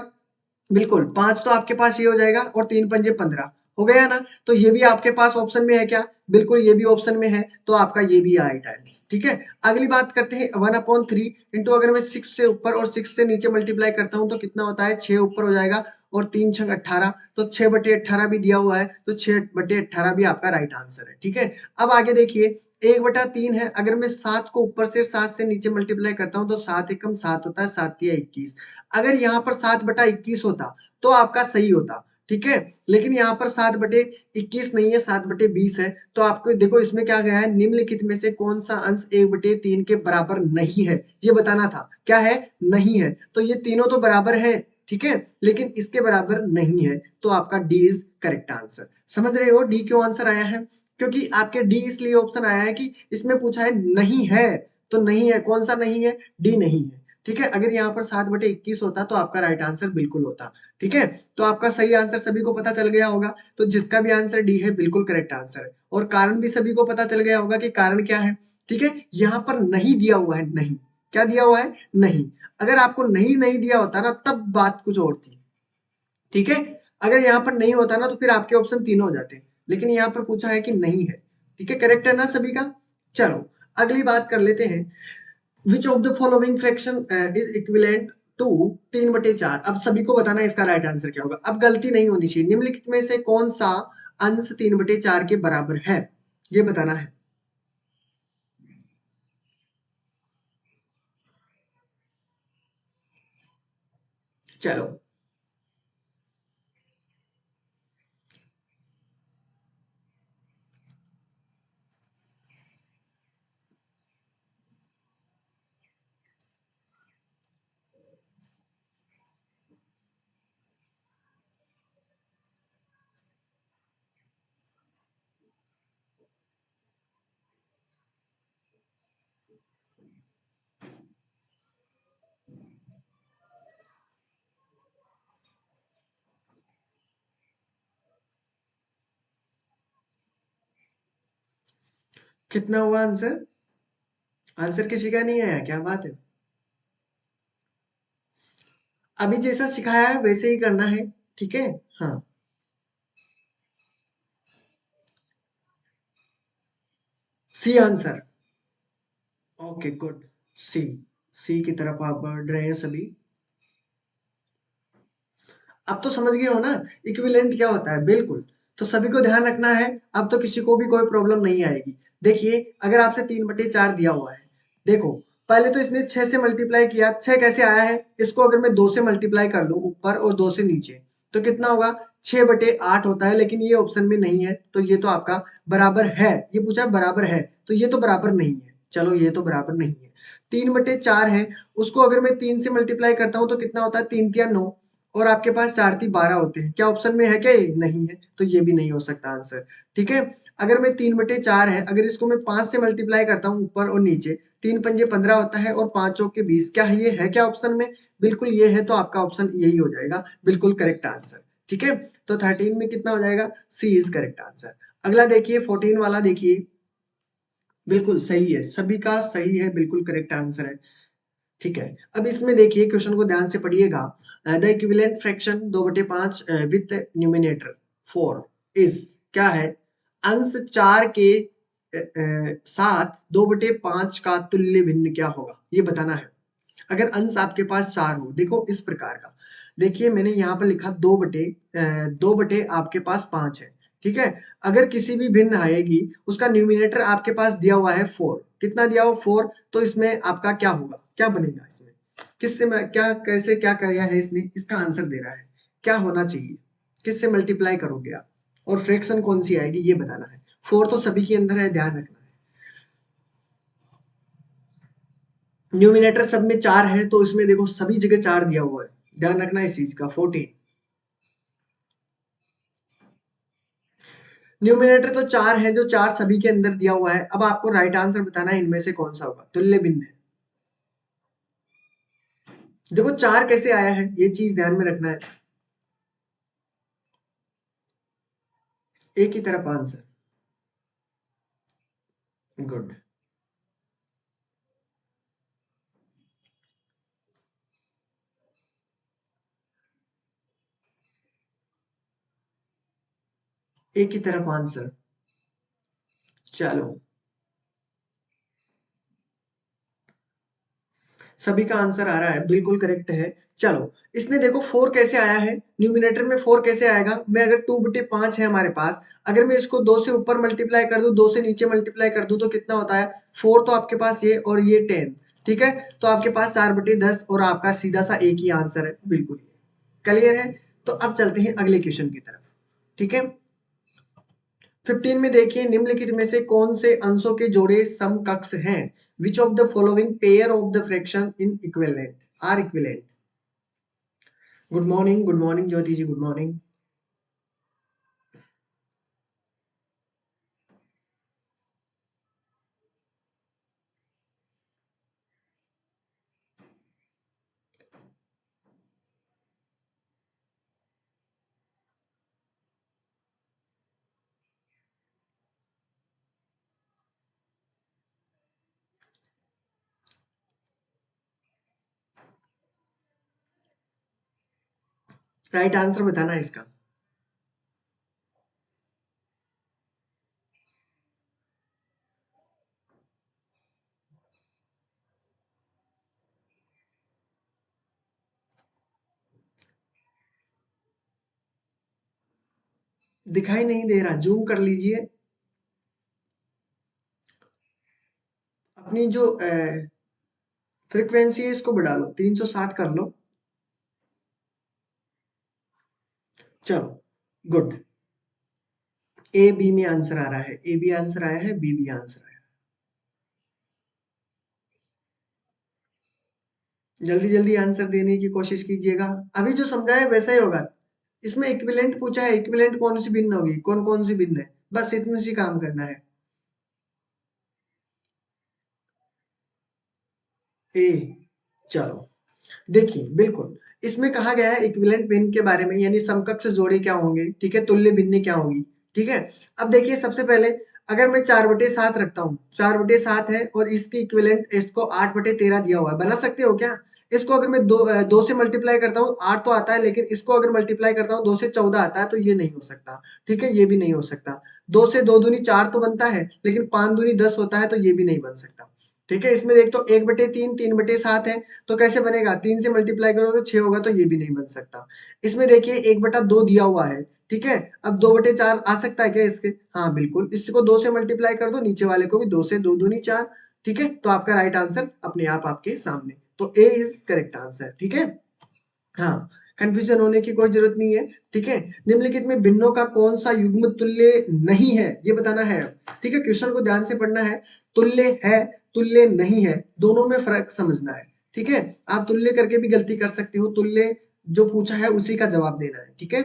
बिल्कुल 5 तो आपके पास ये हो जाएगा, और 3 पंजे 15 हो गया ना। तो ये भी आपके पास ऑप्शन में है क्या? बिल्कुल ये भी ऑप्शन में है, तो आपका ये भी राइट है। ठीक है, अगली बात करते हैं 1/3 इंटू, अगर मैं 6 से ऊपर और 6 से नीचे मल्टीप्लाई करता हूं तो कितना होता है? 6 ऊपर हो जाएगा, और 3 छंग 18, तो 6/18 भी दिया हुआ है, तो 6/18 भी आपका राइट आंसर है। ठीक है, अब आगे देखिए 1/3 है, अगर मैं 7 को ऊपर से 7 से नीचे मल्टीप्लाई करता हूं तो 7 एकम 7 होता है, 7 तिया 21। अगर यहाँ पर 7/21 होता तो आपका सही होता, ठीक है, लेकिन यहाँ पर 7/21 नहीं है, 7/20 है। तो आपको देखो इसमें क्या गया है, निम्नलिखित में से कौन सा अंश 1/3 के बराबर नहीं है, ये बताना था। क्या है? नहीं है। तो ये तीनों तो बराबर है, ठीक है, लेकिन इसके बराबर नहीं है, तो आपका डी इज करेक्ट आंसर। समझ रहे हो डी क्यों आंसर आया है? क्योंकि आपके डी इसलिए ऑप्शन आया है कि इसमें पूछा है नहीं है, तो नहीं है, कौन सा नहीं है? डी नहीं है। ठीक है, अगर यहाँ पर 7/21 होता तो आपका राइट आंसर बिल्कुल होता। ठीक है, तो आपका सही आंसर सभी को पता चल गया होगा। तो जिसका भी आंसर डी है बिल्कुल करेक्ट आंसर है, और कारण भी सभी को पता चल गया होगा कि कारण क्या है। ठीक है, यहाँ पर नहीं दिया हुआ है, नहीं, क्या दिया हुआ है? नहीं। अगर आपको नहीं नहीं दिया होता ना तब बात कुछ और थी। ठीक है, अगर यहाँ पर नहीं होता ना तो फिर आपके ऑप्शन तीनों हो जाते, लेकिन यहाँ पर पूछा है कि नहीं है। ठीक है, करेक्ट है ना सभी का? चलो अगली बात कर लेते हैं। Which of the following fraction is equivalent to 3/4? अब सभी को बताना है इसका राइट आंसर क्या होगा। अब गलती नहीं होनी चाहिए, निम्नलिखित में से कौन सा अंश 3/4 के बराबर है, ये बताना है। चलो कितना हुआ आंसर? आंसर किसी का नहीं आया, क्या बात है? अभी जैसा सिखाया है वैसे ही करना है, ठीक है। हाँ, सी आंसर। ओके गुड, सी। सी की तरफ आप बढ़ रहे हैं सभी। अब तो समझ गए हो ना इक्विवेलेंट क्या होता है? बिल्कुल। तो सभी को ध्यान रखना है, अब तो किसी को भी कोई प्रॉब्लम नहीं आएगी। देखिए अगर आपसे 3/4 दिया हुआ है, देखो पहले तो इसने 6 से मल्टीप्लाई किया, 6 कैसे आया है? इसको अगर मैं 2 से मल्टीप्लाई कर लूं ऊपर और 2 से नीचे, तो कितना होगा? 6/8 होता है, लेकिन ये ऑप्शन में नहीं है, तो ये तो आपका बराबर है। ये पूछा है बराबर है, तो ये तो बराबर नहीं है। चलो ये तो बराबर नहीं है। 3/4 है, उसको अगर मैं 3 से मल्टीप्लाई करता हूँ तो कितना होता है? 3 तिया 9, और आपके पास 4 ती 12 होते हैं। क्या ऑप्शन में है क्या? ये नहीं है, तो ये भी नहीं हो सकता आंसर। ठीक है, अगर मैं 3/4 है, अगर इसको मैं 5 से मल्टीप्लाई करता हूँ ऊपर और नीचे, 3 पंजे 15 होता है, और 5 चौक के 20। क्या है ये है क्या ऑप्शन में? बिल्कुल ये है, तो आपका ऑप्शन यही हो जाएगा, बिल्कुल करेक्ट आंसर। ठीक है, तो 13 में कितना हो जाएगा? सी इज करेक्ट आंसर। अगला देखिए 14 वाला देखिए, बिल्कुल सही है, सभी का सही है, बिल्कुल करेक्ट आंसर है। ठीक है, अब इसमें देखिए क्वेश्चन को ध्यान से पढ़िएगा। The equivalent fraction 2/5 with numerator 4 is, क्या है? अंश 4 के साथ 2/5 का तुल्य भिन्न क्या होगा, ये बताना है। अगर अंश आपके पास 4 हो, देखो इस प्रकार का, देखिए मैंने यहाँ पर लिखा 2 बटे आपके पास 5 है, ठीक है। अगर किसी भी भिन्न आएगी, उसका न्यूमिनेटर आपके पास दिया हुआ है 4, कितना दिया हुआ 4, तो इसमें आपका क्या होगा, क्या बनेगा इसमें, किससे क्या कैसे क्या किया है इसने, इसका आंसर दे रहा है, क्या होना चाहिए, किससे मल्टीप्लाई करोगे आप, और फ्रैक्शन कौन सी आएगी ये बताना है। 4 तो सभी के अंदर है, ध्यान रखना है। न्यूमिनेटर सब में 4 है, तो इसमें देखो सभी जगह 4 दिया हुआ है, ध्यान रखना इस चीज का। 14 न्यूमिनेटर तो 4 है, जो 4 सभी के अंदर दिया हुआ है। अब आपको राइट आंसर बताना है इनमें से कौन सा होगा, तुल्य भिन्न है। देखो 4 कैसे आया है, ये चीज ध्यान में रखना है। एक ही तरफ आंसर, गुड। एक ही तरफ आंसर, चलो सभी का आंसर आ रहा है, बिल्कुल करेक्ट है। चलो इसने देखो 4 कैसे आया है, न्यूमिनेटर में 4 कैसे आएगा, मैं अगर 2/5 है हमारे पास, अगर मैं इसको 2 से ऊपर मल्टीप्लाई कर दूं, 2 से नीचे मल्टीप्लाई कर दूं, तो कितना होता है 4, तो आपके पास ये और ये 10, ठीक है। तो आपके पास 4/10 और आपका सीधा सा एक ही आंसर है, बिल्कुल क्लियर है। तो अब चलते हैं अगले क्वेश्चन की तरफ, ठीक है। 15 में देखिए, निम्नलिखित में से कौन से अंशों के जोड़े समकक्ष हैं, which of the following pair of the fraction in equivalent are equivalent. Good morning Jyoti ji, good morning. Right answer बताना है इसका। दिखाई नहीं दे रहा, जूम कर लीजिए। अपनी जो फ्रीक्वेंसी है इसको बढ़ा लो, 360 कर लो। चलो गुड। ए बी में आंसर आ रहा है, ए बी आंसर आया है, बी बी आंसर आया है। जल्दी जल्दी आंसर देने की कोशिश कीजिएगा, अभी जो समझा है वैसा ही होगा। इसमें इक्विवेलेंट पूछा है, इक्विवेलेंट कौन सी भिन्न होगी, कौन कौन सी भिन्न है, बस इतने सी काम करना है। ए, चलो देखिए बिल्कुल, इसमें कहा गया है इक्विवेलेंट भिन्न के बारे में, यानी समकक्ष जोड़े क्या होंगे, ठीक है, तुल्य भिन्न क्या होगी, ठीक है। अब देखिए सबसे पहले, अगर मैं 4/7 रखता हूँ, 4/7 है और इसकी इक्विवेलेंट इसको 8/13 दिया हुआ है, बना सकते हो क्या। इसको अगर मैं दो से मल्टीप्लाई करता हूँ 8 तो आता है, लेकिन इसको अगर मल्टीप्लाई करता हूँ 2 से 14 आता है, तो ये नहीं हो सकता, ठीक है, ये भी नहीं हो सकता। 2 से 2 दूनी 4 तो बनता है, लेकिन 5 दूनी 10 होता है, तो ये भी नहीं बन सकता, ठीक है। इसमें देख तो 1/3 3/7 है, तो कैसे बनेगा, 3 से मल्टीप्लाई करो तो 6 होगा, तो ये भी नहीं बन सकता। इसमें देखिए 1/2 दिया हुआ है, ठीक है। अब 2/4 आ सकता है क्या इसके, हाँ बिल्कुल, इसको 2 से मल्टीप्लाई कर दो, नीचे वाले को भी 2 से 2 दूनी 4, ठीक है। तो आपका राइट आंसर अपने आप आपके सामने, तो ए इज करेक्ट आंसर, ठीक है। हाँ, कंफ्यूजन होने की कोई जरूरत नहीं है, ठीक है। निम्नलिखित में भिन्नों का कौन सा युग्म तुल्य नहीं है, ये बताना है, ठीक है। क्वेश्चन को ध्यान से पढ़ना है, तुल्य है, तुल्य नहीं है, दोनों में फर्क समझना है, ठीक है। आप तुल्य करके भी गलती कर सकते हो, तुल्य जो पूछा है उसी का जवाब देना है, ठीक है।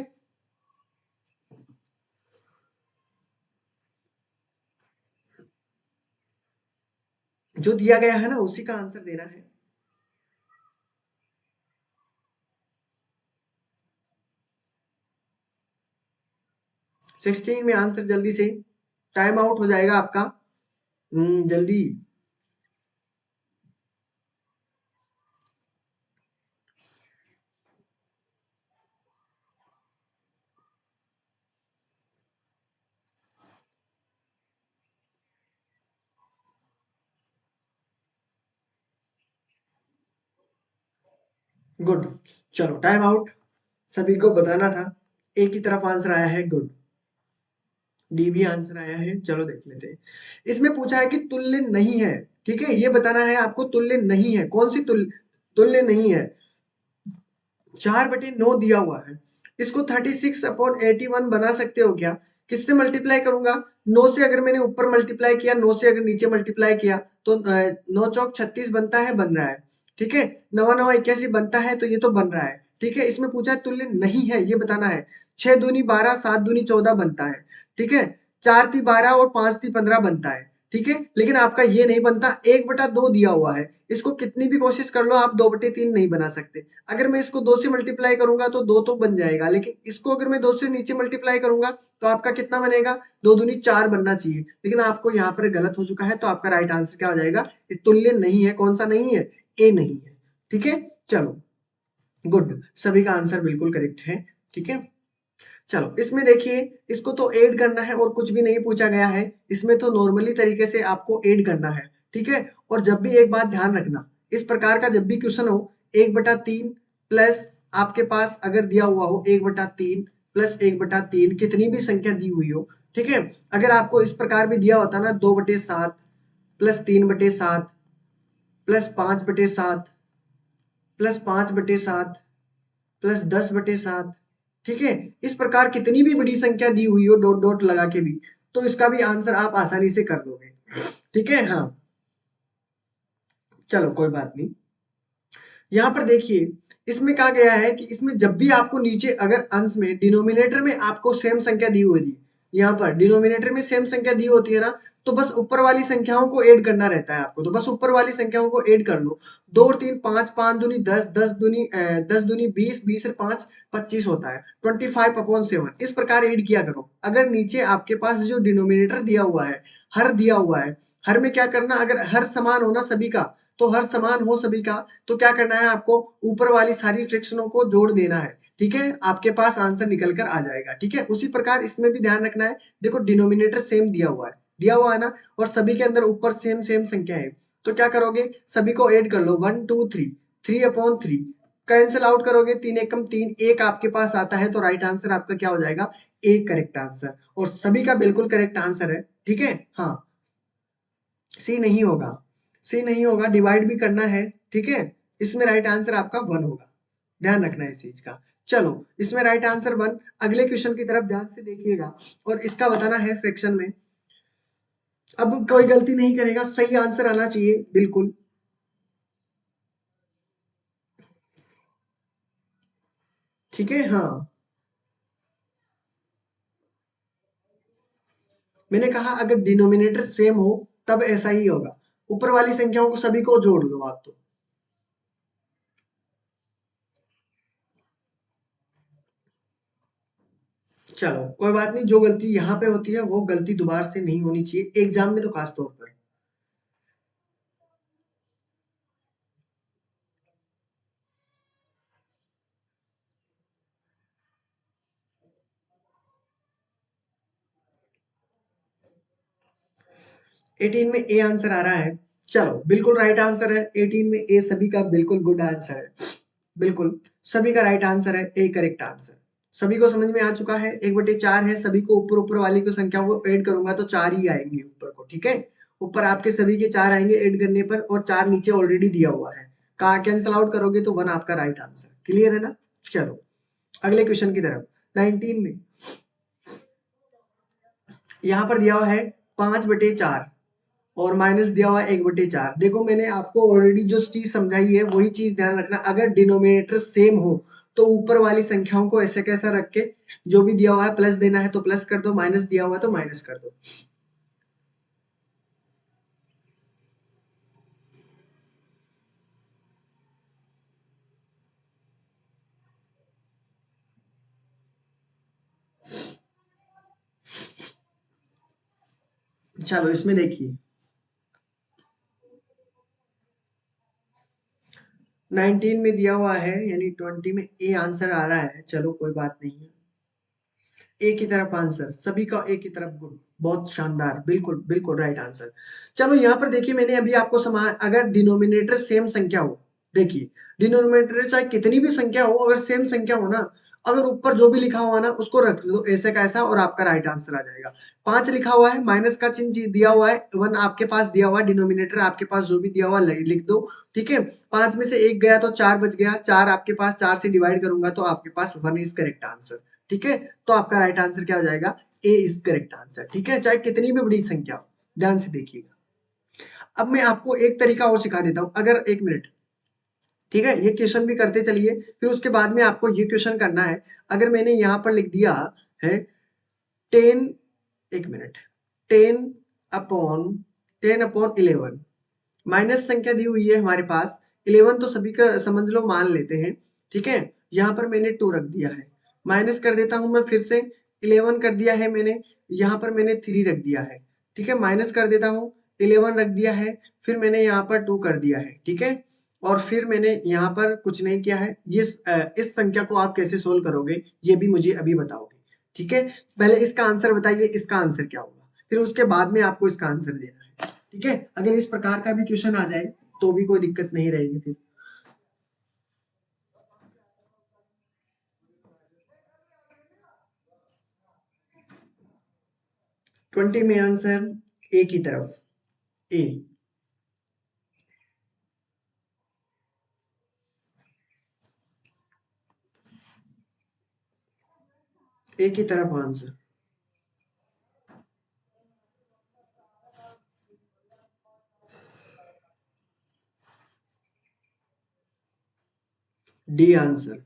जो दिया गया है ना उसी का आंसर देना है। 16 में आंसर जल्दी से, टाइम आउट हो जाएगा आपका। जल्दी। गुड, चलो टाइम आउट, सभी को बताना था, एक ही तरफ आंसर आया है, गुड। डी भी आंसर आया है। चलो देख लेते हैं। इसमें पूछा है कि तुल्य नहीं है, ठीक है, ये बताना है आपको तुल्य नहीं है, कौन सी तुल्य नहीं है। 4/9 दिया हुआ है, इसको 36/81 बना सकते हो क्या? किससे मल्टीप्लाई करूंगा? 9 से अगर मैंने ऊपर मल्टीप्लाई किया, 9 से अगर नीचे मल्टीप्लाई किया तो 9 चौक 36 बनता है, बन रहा है, ठीक है। 9 9 81 बनता है, तो ये तो बन रहा है, ठीक है। इसमें पूछा है तुल्य नहीं है, ये बताना है। 6 दूनी 12, 7 दूनी 14 बनता है, ठीक है। 4 ती 12 और 5 ती 15 बनता है, ठीक है। लेकिन आपका ये नहीं बनता, 1/2 दिया हुआ है, इसको कितनी भी कोशिश कर लो आप 2/3 नहीं बना सकते। अगर मैं इसको 2 से मल्टीप्लाई करूंगा तो 2 तो बन जाएगा, लेकिन इसको अगर मैं 2 से नीचे मल्टीप्लाई करूंगा तो आपका कितना बनेगा? 2 दूनी 4 बनना चाहिए, लेकिन आपको यहाँ पर गलत हो चुका है, तो आपका राइट आंसर क्या हो जाएगा? ये तुल्य नहीं है, कौन सा नहीं है? ए नहीं है, ठीक है। चलो गुड, सभी का आंसर बिल्कुल करेक्ट है, ठीक है। चलो इसमें देखिए, इसको तो ऐड करना है और कुछ भी नहीं पूछा गया है, इसमें तो नॉर्मली तरीके से आपको ऐड करना है, ठीक है। और जब भी एक बात ध्यान रखना, इस प्रकार का जब भी क्वेश्चन हो, 1/3 प्लस आपके पास अगर दिया हुआ हो 1/3 प्लस 1/3 कितनी भी संख्या दी हुई हो, ठीक है। अगर आपको इस प्रकार भी दिया होता ना 2/7 प्लस 3/7 प्लस 5/7 प्लस 5/7 प्लस 10/7, ठीक है। इस प्रकार कितनी भी बड़ी संख्या दी हुई हो डॉट डॉट लगा के भी, तो इसका भी आंसर आप आसानी से कर दोगे, ठीक है। हाँ चलो कोई बात नहीं। यहाँ पर देखिए, इसमें कहा गया है कि इसमें जब भी आपको नीचे अगर अंश में डिनोमिनेटर में आपको सेम संख्या दी हुई थी, यहाँ पर डिनोमिनेटर में सेम संख्या दी होती है ना, तो बस ऊपर वाली संख्याओं को ऐड करना रहता है आपको, तो बस ऊपर वाली संख्याओं को ऐड कर लो। 2 और 3 5, 5 दूनी 10, 10 दूनी 20, 20 और 5 25 होता है, 25/7 इस प्रकार ऐड किया करो। अगर नीचे आपके पास जो डिनोमिनेटर दिया हुआ है, हर दिया हुआ है, हर में क्या करना, अगर हर समान होना सभी का, तो हर समान हो सभी का, तो क्या करना है आपको? ऊपर वाली सारी फ्रैक्शनों को जोड़ देना है, ठीक है। आपके पास आंसर निकल कर आ जाएगा, ठीक है। उसी प्रकार इसमें भी ध्यान रखना है, देखो डिनोमिनेटर सेम दिया हुआ है ना, और सभी के अंदर ऊपर सेम सेम संख्या है, तो क्या करोगे? सभी को ऐड कर लो, 1 2 3, 3/3 कैंसिल आउट करोगे, 3 एकम 3, एक आपके पास आता है, तो राइट आंसर आपका क्या हो जाएगा? एक करेक्ट आंसर, और सभी का बिल्कुल करेक्ट आंसर है, ठीक है। हाँ सी नहीं होगा, सी नहीं होगा, डिवाइड भी करना है, ठीक है। इसमें राइट आंसर आपका 1 होगा, ध्यान रखना है इस चीज का। चलो इसमें राइट आंसर 1। अगले क्वेश्चन की तरफ ध्यान से देखिएगा, और इसका बताना है फ्रैक्शन में। अब कोई गलती नहीं करेगा, सही आंसर आना चाहिए बिल्कुल, ठीक है। हाँ मैंने कहा अगर डिनोमिनेटर सेम हो तब ऐसा ही होगा, ऊपर वाली संख्याओं को सभी को जोड़ लो आप तो। चलो कोई बात नहीं, जो गलती यहाँ पे होती है वो गलती दोबारा से नहीं होनी चाहिए एग्जाम में, तो खास तौर पर। 18 में ए आंसर आ रहा है। चलो बिल्कुल राइट आंसर है, 18 में ए सभी का बिल्कुल गुड आंसर है, बिल्कुल सभी का राइट आंसर है, ए करेक्ट आंसर। सभी को समझ में आ चुका है, 1/4 है, सभी को ऊपर ऊपर वाली को संख्याओं को ऐड करूंगा तो 4 ही आएंगे ऊपर को, ठीक है। ऊपर आपके सभी के 4 आएंगे ऐड करने पर, और 4 नीचे ऑलरेडी दिया हुआ है, का कैंसिल आउट करोगे तो 1 आपका राइट आंसर, क्लियर है ना। चलो अगले क्वेश्चन की तरफ। 19 में यहाँ पर दिया हुआ है 5/4 और माइनस दिया हुआ है 1/4। देखो मैंने आपको ऑलरेडी जो चीज समझाई है वही चीज ध्यान रखना, अगर डिनोमिनेटर सेम हो तो ऊपर वाली संख्याओं को ऐसे कैसा रख के, जो भी दिया हुआ है प्लस देना है तो प्लस कर दो, माइनस दिया हुआ है तो माइनस कर दो। चलो इसमें देखिए, 19 में दिया हुआ है, यानी 20 में ए आंसर आ रहा है। चलो कोई बात नहीं है, ए की तरफ आंसर, सभी का ए की तरफ गुड, बहुत शानदार, बिल्कुल बिल्कुल राइट आंसर। चलो यहाँ पर देखिए, मैंने अभी आपको अगर डिनोमिनेटर सेम संख्या हो, देखिए डिनोमिनेटर चाहे कितनी भी संख्या हो, अगर सेम संख्या हो ना, अगर ऊपर जो भी लिखा हुआ ना उसको रख दो ऐसे का ऐसा और आपका राइट आंसर आ जाएगा। 5 लिखा हुआ है, माइनस का चिन्ह दिया हुआ है, 1 आपके पास दिया हुआ है, डिनोमिनेटर आपके पास जो भी दिया हुआ लिख दो, ठीक है। 5 में से 1 गया तो 4 बच गया, 4 आपके पास, 4 से डिवाइड करूंगा तो आपके पास 1 इज करेक्ट आंसर, ठीक है। तो आपका राइट आंसर क्या हो जाएगा, ए इज करेक्ट आंसर, ठीक है, चाहे कितनी भी बड़ी संख्या हो। ध्यान से देखिएगा। अब मैं आपको एक तरीका और सिखा देता हूं, अगर 1 मिनट, ठीक है, ये क्वेश्चन भी करते चलिए, फिर उसके बाद में आपको ये क्वेश्चन करना है। अगर मैंने यहाँ पर लिख दिया है 10, 1 मिनट, 10 अपॉन 11, माइनस संख्या दी हुई है हमारे पास, 11 तो सभी का समझ लो मान लेते हैं, ठीक है। यहाँ पर मैंने 2 रख दिया है, माइनस कर देता हूं मैं फिर से, 11 कर दिया है मैंने, यहाँ पर मैंने 3 रख दिया है, ठीक है, माइनस कर देता हूँ, 11 रख दिया है, फिर मैंने यहाँ पर 2 कर दिया है, ठीक है, और फिर मैंने यहाँ पर कुछ नहीं किया है। ये इस संख्या को आप कैसे सोल्व करोगे ये भी मुझे अभी बताओगे, ठीक है। पहले इसका आंसर बताइए, इसका आंसर क्या होगा, फिर उसके बाद में आपको इसका आंसर देना है, ठीक है। अगर इस प्रकार का भी क्वेश्चन आ जाए तो भी कोई दिक्कत नहीं रहेगी फिर। 20 में आंसर ए की तरफ, ए, ए की तरफ answer. D answer,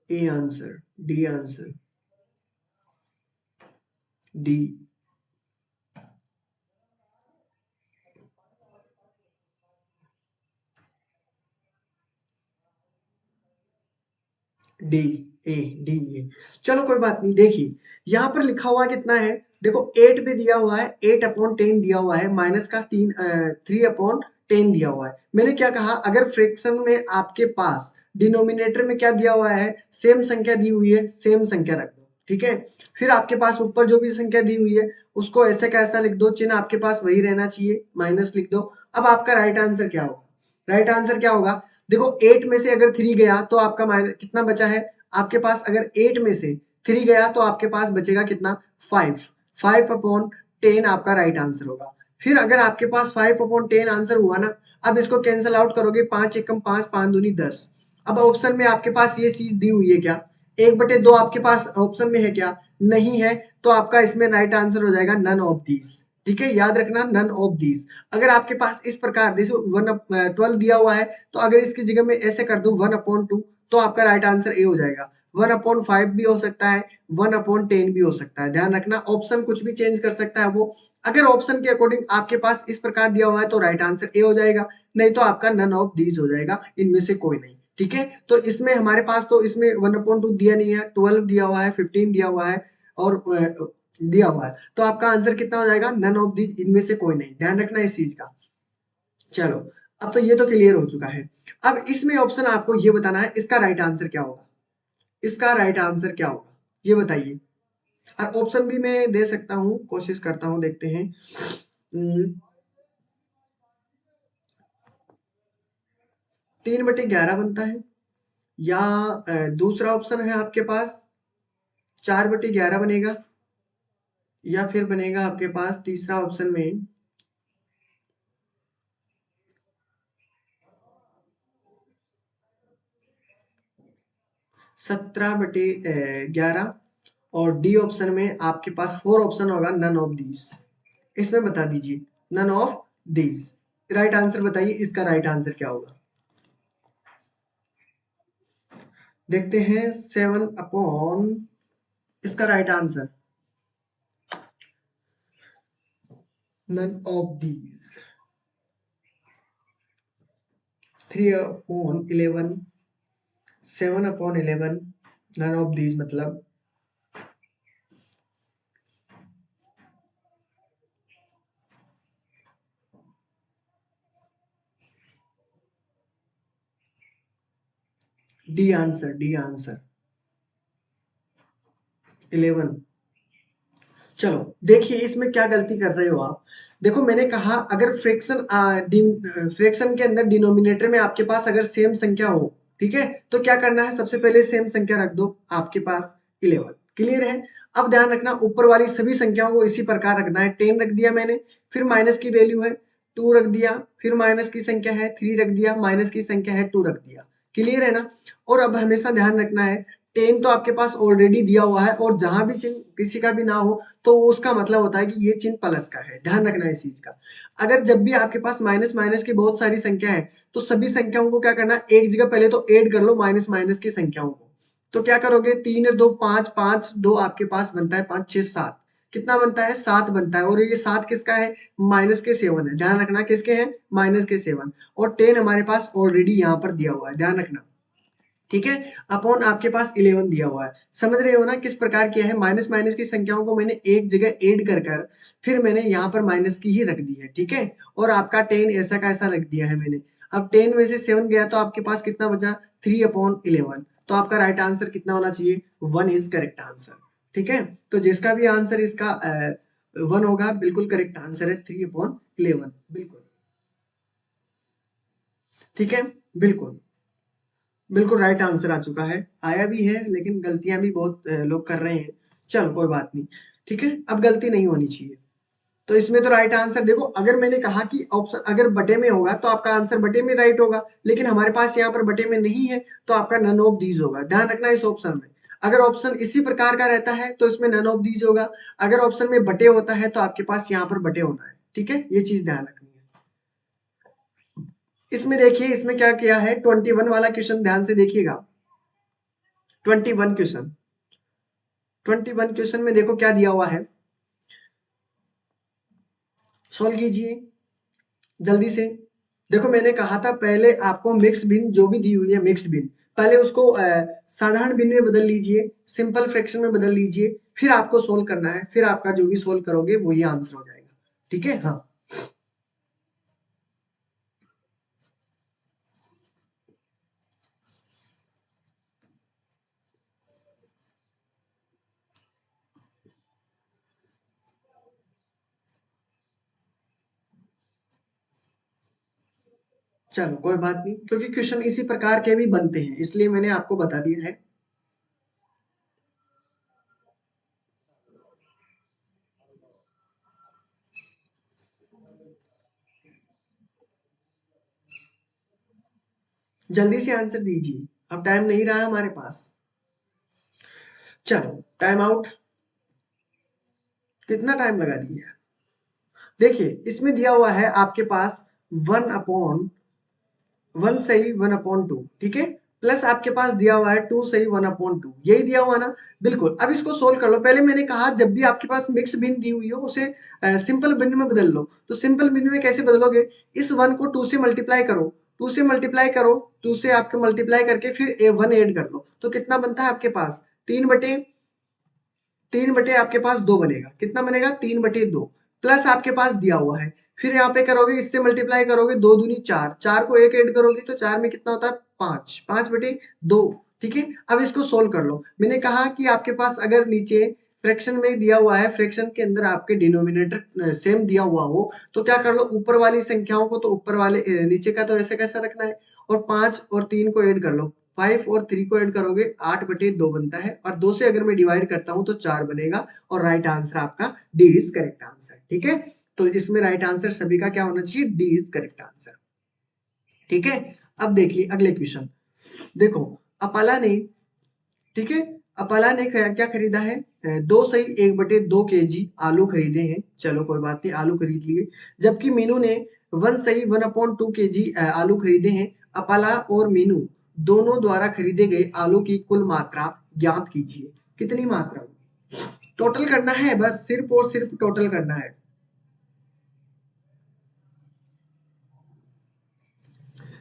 A answer, D answer, D, D, A, D, A. चलो कोई बात नहीं, देखिए यहाँ पर लिखा हुआ कितना है, देखो 8 भी दिया हुआ है, 8/10 दिया हुआ है, माइनस का 3/10 दिया हुआ है। मैंने क्या कहा, अगर फ्रैक्शन में आपके पास डिनोमिनेटर में क्या दिया हुआ है, सेम संख्या दी हुई है, सेम संख्या रख दो, ठीक है। फिर आपके पास ऊपर जो भी संख्या दी हुई है उसको ऐसे का ऐसा लिख दो, चिन्ह आपके पास वही रहना चाहिए, माइनस लिख दो। अब आपका राइट आंसर क्या होगा, राइट आंसर क्या होगा, देखो 8 में से अगर 3 गया तो आपका माइनस कितना बचा है, आपके पास अगर 8 में से 3 गया तो आपके पास बचेगा कितना, 5, 5/10 आपका राइट आंसर होगा। फिर अगर आपके पास 5/10 आंसर हुआ ना, अब इसको कैंसिल आउट करोगे, 5 एकम 5, 5 दूनी 10। अब ऑप्शन में आपके पास ये चीज दी हुई है क्या, 1/2 आपके पास ऑप्शन में है क्या, नहीं है, तो आपका इसमें राइट आंसर हो जाएगा नन ऑफ दीज, ठीक है, याद रखना नन ऑफ दीज। अगर आपके पास इस प्रकार देखो 12 दिया हुआ है, तो अगर इसकी जगह में ऐसे कर दूं 1/2, तो आपका राइट आंसर ए हो जाएगा। 1/5 भी हो सकता है, 1/10 भी हो सकता है, ध्यान रखना ऑप्शन कुछ भी चेंज कर सकता है वो। अगर ऑप्शन के अकॉर्डिंग आपके पास इस प्रकार दिया हुआ है तो राइट आंसर ए हो जाएगा, नहीं तो आपका नन ऑफ दीज हो जाएगा, इनमें से कोई नहीं, ठीक है। तो इसमें हमारे पास तो इसमें 1/2 दिया नहीं है, 12 दिया हुआ है, 15 दिया हुआ है, और दिया हुआ है, तो आपका आंसर कितना हो जाएगा, नन ऑफ दीज, इनमें से कोई नहीं, ध्यान रखना इस चीज का। चलो, अब तो ये तो क्लियर हो चुका है। अब इसमें ऑप्शन आपको ये बताना है इसका राइट आंसर क्या होगा, इसका राइट आंसर क्या होगा ये बताइए। और ऑप्शन भी मैं दे सकता हूँ, कोशिश करता हूँ, देखते हैं। 3/11 बनता है, या दूसरा ऑप्शन है आपके पास 4/11 बनेगा, या फिर बनेगा आपके पास तीसरा ऑप्शन में 17/11, और डी ऑप्शन में आपके पास 4 ऑप्शन होगा, नन ऑफ दीज। इसमें बता दीजिए, none of these, right answer बताइए, इसका राइट आंसर क्या होगा। देखते हैं, 7/, इसका right answer none of these, 3/11, 7/11, none of these मतलब डी आंसर, डी आंसर 11। चलो देखिए इसमें क्या गलती कर रहे हो आप, देखो मैंने कहा अगर फ्रैक्शन के अंदर डिनोमिनेटर में आपके पास अगर सेम संख्या हो, ठीक है, तो क्या करना है, सबसे पहले सेम संख्या रख दो आपके पास 11। क्लियर है। अब ध्यान रखना ऊपर वाली सभी संख्याओं को इसी प्रकार रखना है। 10 रख दिया मैंने, फिर माइनस की वैल्यू है 2 रख दिया, फिर माइनस की संख्या है 3 रख दिया, माइनस की संख्या है 2 रख दिया। क्लियर है ना। और अब हमेशा ध्यान रखना है 10 तो आपके पास ऑलरेडी दिया हुआ है, और जहां भी चिन्ह किसी का भी ना हो तो उसका मतलब होता है कि ये चिन्ह प्लस का है। ध्यान रखना है इस चीज का। अगर जब भी आपके पास माइनस माइनस की बहुत सारी संख्या है तो सभी संख्याओं को क्या करना, एक जगह पहले तो ऐड कर लो माइनस माइनस की संख्याओं को। तो क्या करोगे, 3 2 5, 5 2 आपके पास बनता है 5 6 7, कितना बनता है 7 बनता है। और ये 7 किसका है, माइनस के 7 है। ध्यान रखना किसके हैं, माइनस के 7। और 10 हमारे पास ऑलरेडी यहाँ पर दिया हुआ है, ध्यान रखना। ठीक है। अपॉन आपके पास 11 दिया हुआ है। समझ रहे हो ना किस प्रकार किया है, माइनस माइनस की संख्याओं को मैंने एक जगह ऐड कर कर फिर मैंने यहाँ पर माइनस की ही रख दी है। ठीक है। और आपका 10 ऐसा का ऐसा रख दिया है मैंने। अब 10 में से 7 गया तो आपके पास कितना बचा, 3/11। तो आपका राइट आंसर कितना होना चाहिए, 1 इज करेक्ट आंसर। ठीक है। तो जिसका भी आंसर इसका 1 होगा, बिल्कुल करेक्ट आंसर है 3/11, बिल्कुल। ठीक है। बिल्कुल बिल्कुल राइट आंसर आ चुका है, आया भी है, लेकिन गलतियां भी बहुत लोग कर रहे हैं। चलो कोई बात नहीं। ठीक है। अब गलती नहीं होनी चाहिए। तो इसमें तो राइट आंसर देखो, अगर मैंने कहा कि ऑप्शन अगर बटे में होगा तो आपका आंसर बटे में राइट होगा, लेकिन हमारे पास यहाँ पर बटे में नहीं है तो आपका नन ऑफ दीज होगा। ध्यान रखना इस ऑप्शन में। अगर ऑप्शन इसी प्रकार का रहता है तो इसमें नन ऑफ दीज होगा। अगर ऑप्शन में बटे होता है तो आपके पास यहाँ पर बटे होना है। ठीक है, ये चीज ध्यान रखनी है। इसमें देखिए, इसमें क्या किया है, 21 वाला क्वेश्चन ध्यान से देखिएगा। 21 क्वेश्चन, 21 क्वेश्चन में देखो क्या दिया हुआ है, सॉल्व कीजिए जल्दी से। देखो मैंने कहा था पहले आपको मिक्स बिन जो भी दी हुई है, मिक्स्ड बिन, पहले उसको साधारण बिन में बदल लीजिए, सिंपल फ्रैक्शन में बदल लीजिए, फिर आपको सोल्व करना है। फिर आपका जो भी सोल्व करोगे वो ये आंसर हो जाएगा। ठीक है। हाँ चलो कोई बात नहीं, क्योंकि क्वेश्चन इसी प्रकार के भी बनते हैं इसलिए मैंने आपको बता दिया है। जल्दी से आंसर दीजिए, अब टाइम नहीं रहा हमारे पास। चलो टाइम आउट। कितना टाइम लगा दिया। देखिए इसमें दिया हुआ है आपके पास 1 सही 1/2, ठीक है, प्लस आपके पास दिया हुआ है 2 सही 1/2, यही दिया हुआ ना। बिल्कुल। अब इसको सोल्व कर लो। पहले मैंने कहा जब भी आपके पास मिक्स बिन दी हुई हो उसे सिंपल बिन में बदल लो। तो सिंपल बिन में कैसे बदलोगे, इस 1 को 2 से मल्टीप्लाई करो, 2 से मल्टीप्लाई करो, 2 से आपके मल्टीप्लाई करके फिर 1 ऐड कर लो। तो कितना बनता है आपके पास, 3/3 आपके पास 2 बनेगा। कितना बनेगा, 3/2, प्लस आपके पास दिया हुआ है। फिर यहाँ पे करोगे, इससे मल्टीप्लाई करोगे, 2 दूनी 4, 4 को 1 ऐड करोगे तो 4 में कितना होता है 5, 5/2। ठीक है। अब इसको सोल्व कर लो। मैंने कहा कि आपके पास अगर नीचे फ्रैक्शन में दिया हुआ है, फ्रैक्शन के अंदर आपके डिनोमिनेटर सेम दिया हुआ हो तो क्या कर लो, ऊपर वाली संख्याओं को तो ऊपर वाले नीचे का तो ऐसे कैसा रखना है, और 5 और 3 को ऐड कर लो। 5 और 3 को ऐड करोगे 8/2 बनता है, और 2 से अगर मैं डिवाइड करता हूं तो 4 बनेगा। और राइट आंसर आपका डी इज करेक्ट आंसर। ठीक है। तो इसमें राइट आंसर सभी का क्या होना चाहिए, डी इज करेक्ट आंसर। ठीक है। अब देखिए अगले क्वेश्चन। देखो अपाला ने, ठीक है, अपाला ने क्या खरीदा है, 2 सही 1/2 kg आलू खरीदे हैं। चलो कोई बात नहीं, आलू खरीद लिए। जबकि मीनू ने 1 सही 1/2 kg आलू खरीदे हैं। अपाला और मीनू दोनों द्वारा खरीदे गए आलू की कुल मात्रा ज्ञात कीजिए। कितनी मात्रा होगी? टोटल करना है, बस सिर्फ और सिर्फ टोटल करना है।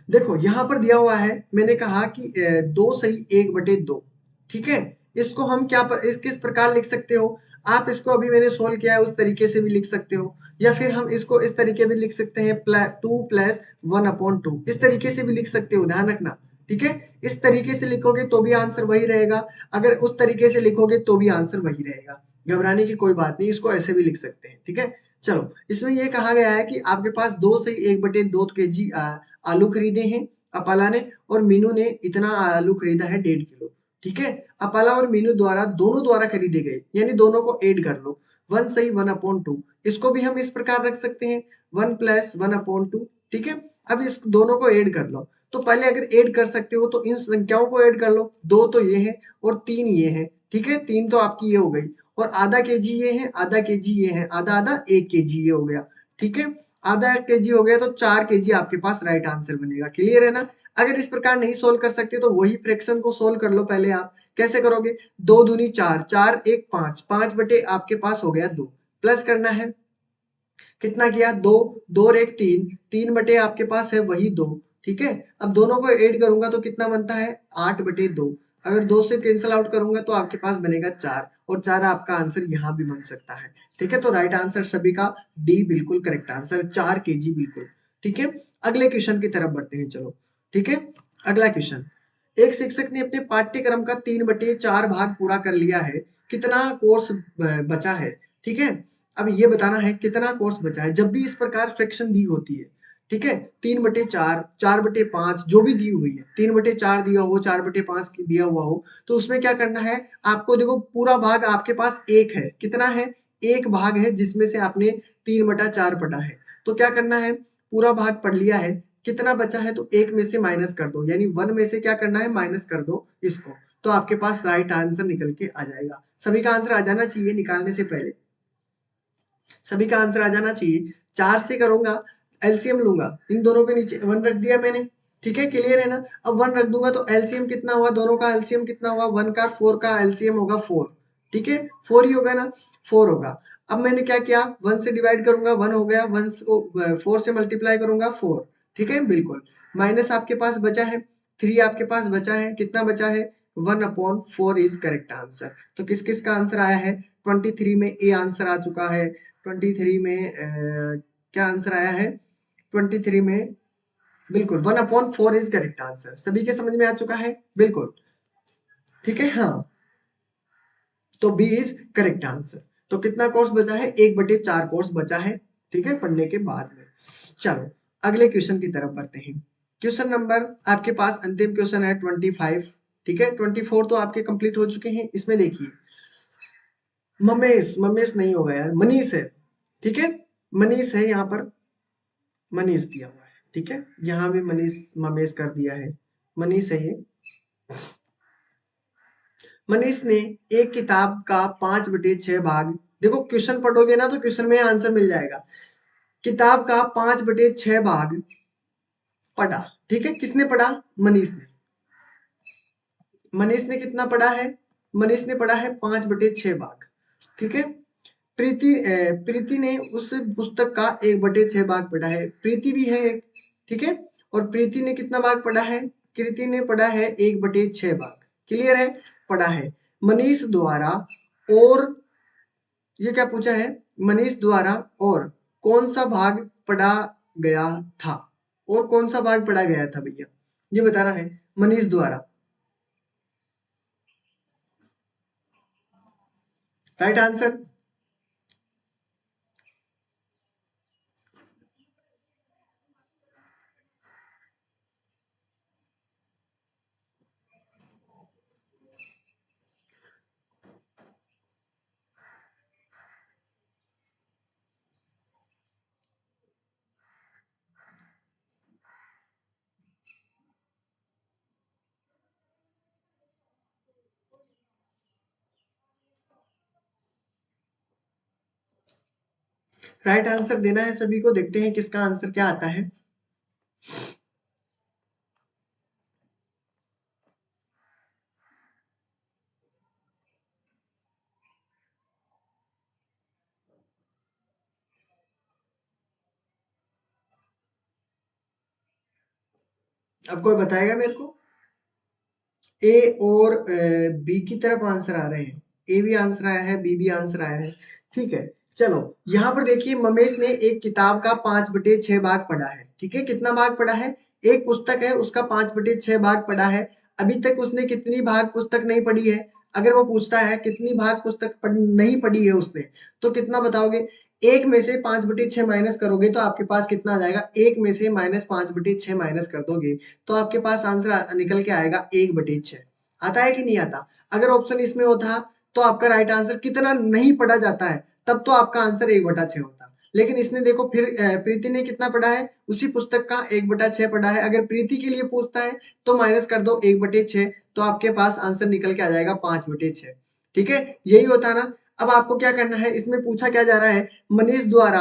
देखो यहाँ पर दिया हुआ है, मैंने कहा कि 2 सही 1/2, ठीक है। इसको हम इस किस प्रकार लिख सकते हो, आप इसको अभी मैंने सोल्व किया है उस तरीके से भी लिख सकते हो, या फिर हम इसको इस तरीके भी लिख सकते हैं 2 + 1/2, इस तरीके से भी लिख सकते हो। ध्यान रखना। ठीक है। इस तरीके से लिखोगे तो भी आंसर वही रहेगा, अगर उस तरीके से लिखोगे तो भी आंसर वही रहेगा। घबराने की कोई बात नहीं, इसको ऐसे भी लिख सकते हैं। ठीक है। चलो, इसमें ये कहा गया है कि आपके पास 2 से 1/2 kg आलू खरीदे हैं अपाला ने, और मीनू ने इतना आलू खरीदा है 1.5 किलो। ठीक है, अपाला और मीनू द्वारा दोनों द्वारा खरीदे गए, यानी दोनों को ऐड कर लो। 1 सही 1/2, इसको भी हम इस प्रकार रख सकते हैं 1 + 1/2। ठीक है, अब इस दोनों को ऐड कर लो। तो पहले अगर ऐड कर सकते हो तो इन संख्याओं को ऐड कर लो। 2 तो ये है और 3 ये है। ठीक है, 3 तो आपकी ये हो गई, और आधा केजी ये है, आधा केजी ये है, आधा आधा 1 kg ये हो गया। ठीक है, आधा केजी हो गया तो 4 kg आपके पास राइट आंसर बनेगा। क्लियर है ना? अगर इस प्रकार नहीं सोल्व कर सकते तो वही फ्रैक्शन को सोल्व कर लो पहले आप। कैसे करोगे? 2 दूनी 4, 4 1 5, 5 बटे आपके पास हो गया 2, प्लस करना है। कितना किया? 2, 2 और 1 3, 3 बटे आपके पास है वही 2। ठीक है, अब दोनों को ऐड करूंगा तो कितना बनता है? 8/2। अगर 2 से कैंसिल आउट करूंगा तो आपके पास बनेगा 4, और 4 आपका आंसर यहाँ भी बन सकता है। ठीक है, तो राइट आंसर सभी का डी बिल्कुल करेक्ट आंसर, 4 kg बिल्कुल। ठीक है, अगले क्वेश्चन की तरफ बढ़ते हैं। चलो, ठीक है, अगला क्वेश्चन। एक शिक्षक ने अपने पाठ्यक्रम का 3/4 भाग पूरा कर लिया है, कितना कोर्स बचा है? ठीक है, अब ये बताना है कितना कोर्स बचा है। जब भी इस प्रकार फ्रैक्शन दी होती है, ठीक है, 3/4, 4/5 जो भी दी हुई है, 3/4 दिया हो, 4/5 दिया हुआ हो, तो उसमें क्या करना है आपको? देखो, पूरा भाग आपके पास एक है। कितना है? एक भाग है, जिसमें से आपने 3/4 पढ़ा है। तो क्या करना है? पूरा भाग पढ़ लिया है, कितना बचा है? तो एक में से माइनस कर दो, यानी 1 में से क्या करना है? माइनस कर दो इसको, तो आपके पास राइट आंसर निकल के आ जाएगा। सभी का आंसर आ जाना चाहिए निकालने से पहले, सभी का आंसर आ जाना चाहिए। 4 से करूंगा, एलसीएम लूंगा, इन दोनों के नीचे 1 रख दिया मैंने। ठीक है, क्लियर है ना? अब 1 रख दूंगा तो एलसीएम कितना हुआ? दोनों का एलसीएम कितना हुआ? 1 का 4 का एलसीएम होगा 4। ठीक है, 4 ही होगा ना? 4 होगा। अब मैंने क्या किया? 1 से डिवाइड करूंगा, 1 हो गया, 1 को 4 से मल्टीप्लाई करूंगा 4। ठीक है, बिल्कुल। माइनस आपके पास बचा है 3, आपके पास बचा है, कितना बचा है? 1/4 इज करेक्ट आंसर। तो किस किस का आंसर आया है? 23 में ए आंसर आ चुका है। 23 में क्या आंसर आया है? 23 में बिल्कुल 1/4 इज करेक्ट आंसर। सभी के समझ में आ चुका है? बिल्कुल। ठीक है, हाँ, तो बी इज करेक्ट आंसर। तो कितना कोर्स बचा है? 1/4 कोर्स बचा है। ठीक है, पढ़ने के बाद में। चलो, अगले क्वेश्चन की तरफ बढ़ते हैं। क्वेश्चन नंबर आपके पास अंतिम क्वेश्चन है 25। ठीक है, 24 तो आपके कंप्लीट हो चुके हैं। इसमें देखिए, ममेश, ममेश नहीं होगा यार, मनीष है। ठीक है, मनीष है यहाँ पर, मनीष दिया हुआ है। ठीक है, यहाँ भी मनीष ममेश कर दिया है, मनीष है ये। मनीष ने एक किताब का 5/6 भाग, देखो क्वेश्चन पढ़ोगे ना तो क्वेश्चन में आंसर मिल जाएगा। किताब का 5/6 भाग पढ़ा। ठीक है, किसने पढ़ा? मनीष ने। मनीष ने कितना पढ़ा है? मनीष ने पढ़ा है 5/6 भाग। ठीक है, प्रीति ने उस पुस्तक का 1/6 भाग पढ़ा है। प्रीति भी है एक। ठीक है, और प्रीति ने कितना भाग पढ़ा है? कृति ने पढ़ा है 1/6 भाग। क्लियर है? पढ़ा है। मनीष द्वारा और, ये क्या पूछा है? मनीष द्वारा और कौन सा भाग पढ़ा गया था? और कौन सा भाग पढ़ा गया था भैया, ये बताना है। मनीष द्वारा, राइट आंसर। राइट आंसर देना है सभी को। देखते हैं किसका आंसर क्या आता है। अब कोई बताएगा मेरे को? ए और बी की तरफ आंसर आ रहे हैं। ए भी आंसर आया है, बी भी आंसर आया है। ठीक है, चलो, यहाँ पर देखिए, ममेश ने एक किताब का 5/6 भाग पढ़ा है। ठीक है, कितना भाग पढ़ा है? एक पुस्तक है, उसका 5/6 भाग पढ़ा है। अभी तक उसने कितनी भाग पुस्तक नहीं पढ़ी है? अगर वो पूछता है कितनी भाग पुस्तक नहीं पढ़ी है उसने, तो कितना बताओगे? 1 में से 5/6 माइनस करोगे तो आपके पास कितना आ जाएगा? 1 में से -5/6 माइनस कर दोगे तो आपके पास आंसर निकल के आएगा 1/6। आता है कि नहीं आता? अगर ऑप्शन इसमें होता तो आपका राइट आंसर कितना नहीं पढ़ा जाता है, तब तो आपका आंसर 1/6 होता। लेकिन इसने देखो फिर प्रीति ने कितना पढ़ा है? उसी पुस्तक का 1/6 पढ़ा है। अगर प्रीति के लिए पूछता है तो माइनस कर दो 1/6, तो आपके पास आंसर निकल के आ जाएगा 5/6। ठीक है, यही होता है ना। अब आपको क्या करना है, इसमें पूछा क्या जा रहा है, मनीष द्वारा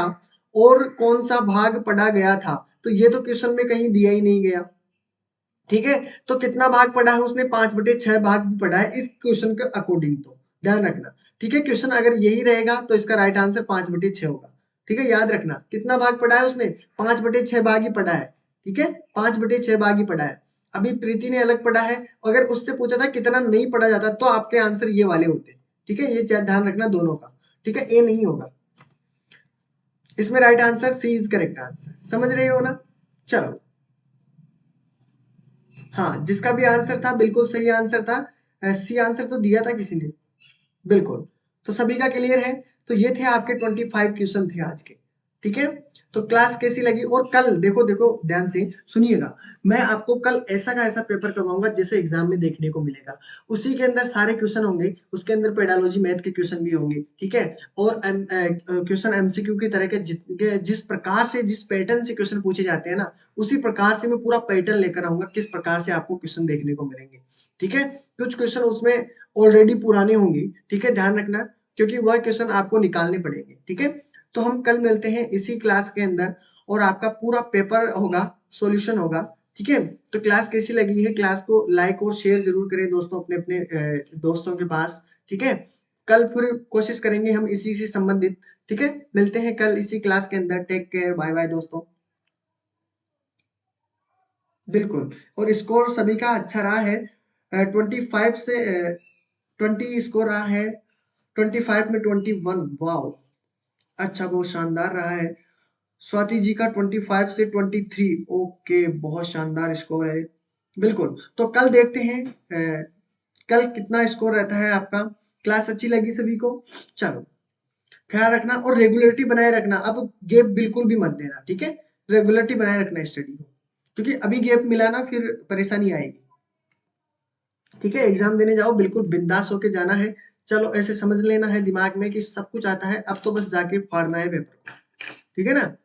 और कौन सा भाग पढ़ा गया था? तो ये तो क्वेश्चन में कहीं दिया ही नहीं गया। ठीक है, तो कितना भाग पढ़ा है उसने? 5/6 भाग भी पढ़ा है इस क्वेश्चन के अकॉर्डिंग, तो ध्यान रखना। ठीक है, क्वेश्चन अगर यही रहेगा तो इसका राइट आंसर 5/6 होगा। ठीक है, याद रखना कितना भाग पढ़ा है उसने? 5/6 भाग ही पढ़ा है। ठीक है, 5/6 भाग ही पढ़ा है। अभी प्रीति ने अलग पढ़ा है, अगर उससे पूछा था कितना नहीं पढ़ा जाता तो आपके आंसर ये वाले होते। ठीक है, ये ध्यान रखना दोनों का। ठीक है, ए नहीं होगा इसमें, right answer C is correct answer. समझ रहे हो ना? चलो, हाँ, जिसका भी आंसर था बिल्कुल सही आंसर था। सी आंसर तो दिया था किसी ने, बिल्कुल। तो सभी का क्लियर है। तो ये थे आपके 25 क्वेश्चन थे आज के। ठीक है, तो क्लास कैसी लगी? और कल देखो देखो ध्यान से सुनिएगा, मैं आपको कल ऐसा का ऐसा पेपर करवाऊंगा जैसे एग्जाम में देखने को मिलेगा। उसी के अंदर सारे क्वेश्चन होंगे, उसके अंदर पेडालॉजी मैथ के क्वेश्चन भी होंगे। ठीक है, और क्वेश्चन एमसीक्यू की तरह के जिस प्रकार से, जिस पैटर्न से क्वेश्चन पूछे जाते हैं ना, उसी प्रकार से मैं पूरा पैटर्न लेकर आऊंगा, किस प्रकार से आपको क्वेश्चन देखने को मिलेंगे। ठीक है, कुछ क्वेश्चन उसमें ऑलरेडी पुराने होंगे। ठीक है, ध्यान रखना, क्योंकि वह क्वेश्चन आपको निकालने पड़ेंगे। ठीक है, तो हम कल मिलते हैं इसी क्लास के अंदर, और आपका पूरा पेपर होगा, सॉल्यूशन होगा। ठीक है, तो क्लास कैसी लगी है? क्लास को लाइक और शेयर जरूर करें दोस्तों, अपने अपने दोस्तों के पास। ठीक है, कल फिर कोशिश करेंगे हम इसी से संबंधित। ठीक है, मिलते हैं कल इसी क्लास के अंदर। टेक केयर, बाय बाय दोस्तों। बिल्कुल, और स्कोर सभी का अच्छा रहा है। 25 से 20 स्कोर रहा है, 25 में 21। वाओ, अच्छा, बहुत शानदार रहा है। स्वाति जी का 25 से 23। ओके, बहुत शानदार स्कोर है। बिल्कुल, तो कल देखते हैं कल कितना स्कोर रहता है आपका। क्लास अच्छी लगी सभी को? चलो, ख्याल रखना और रेगुलरिटी बनाए रखना। अब गैप बिल्कुल भी मत देना। ठीक है, रेगुलरिटी बनाए रखना स्टडी को, क्योंकि अभी गैप मिला ना फिर परेशानी आएगी। ठीक है, एग्जाम देने जाओ बिल्कुल बिंदास होके जाना है। चलो, ऐसे समझ लेना है दिमाग में कि सब कुछ आता है, अब तो बस जाके फाड़ना है पेपर। ठीक है ना?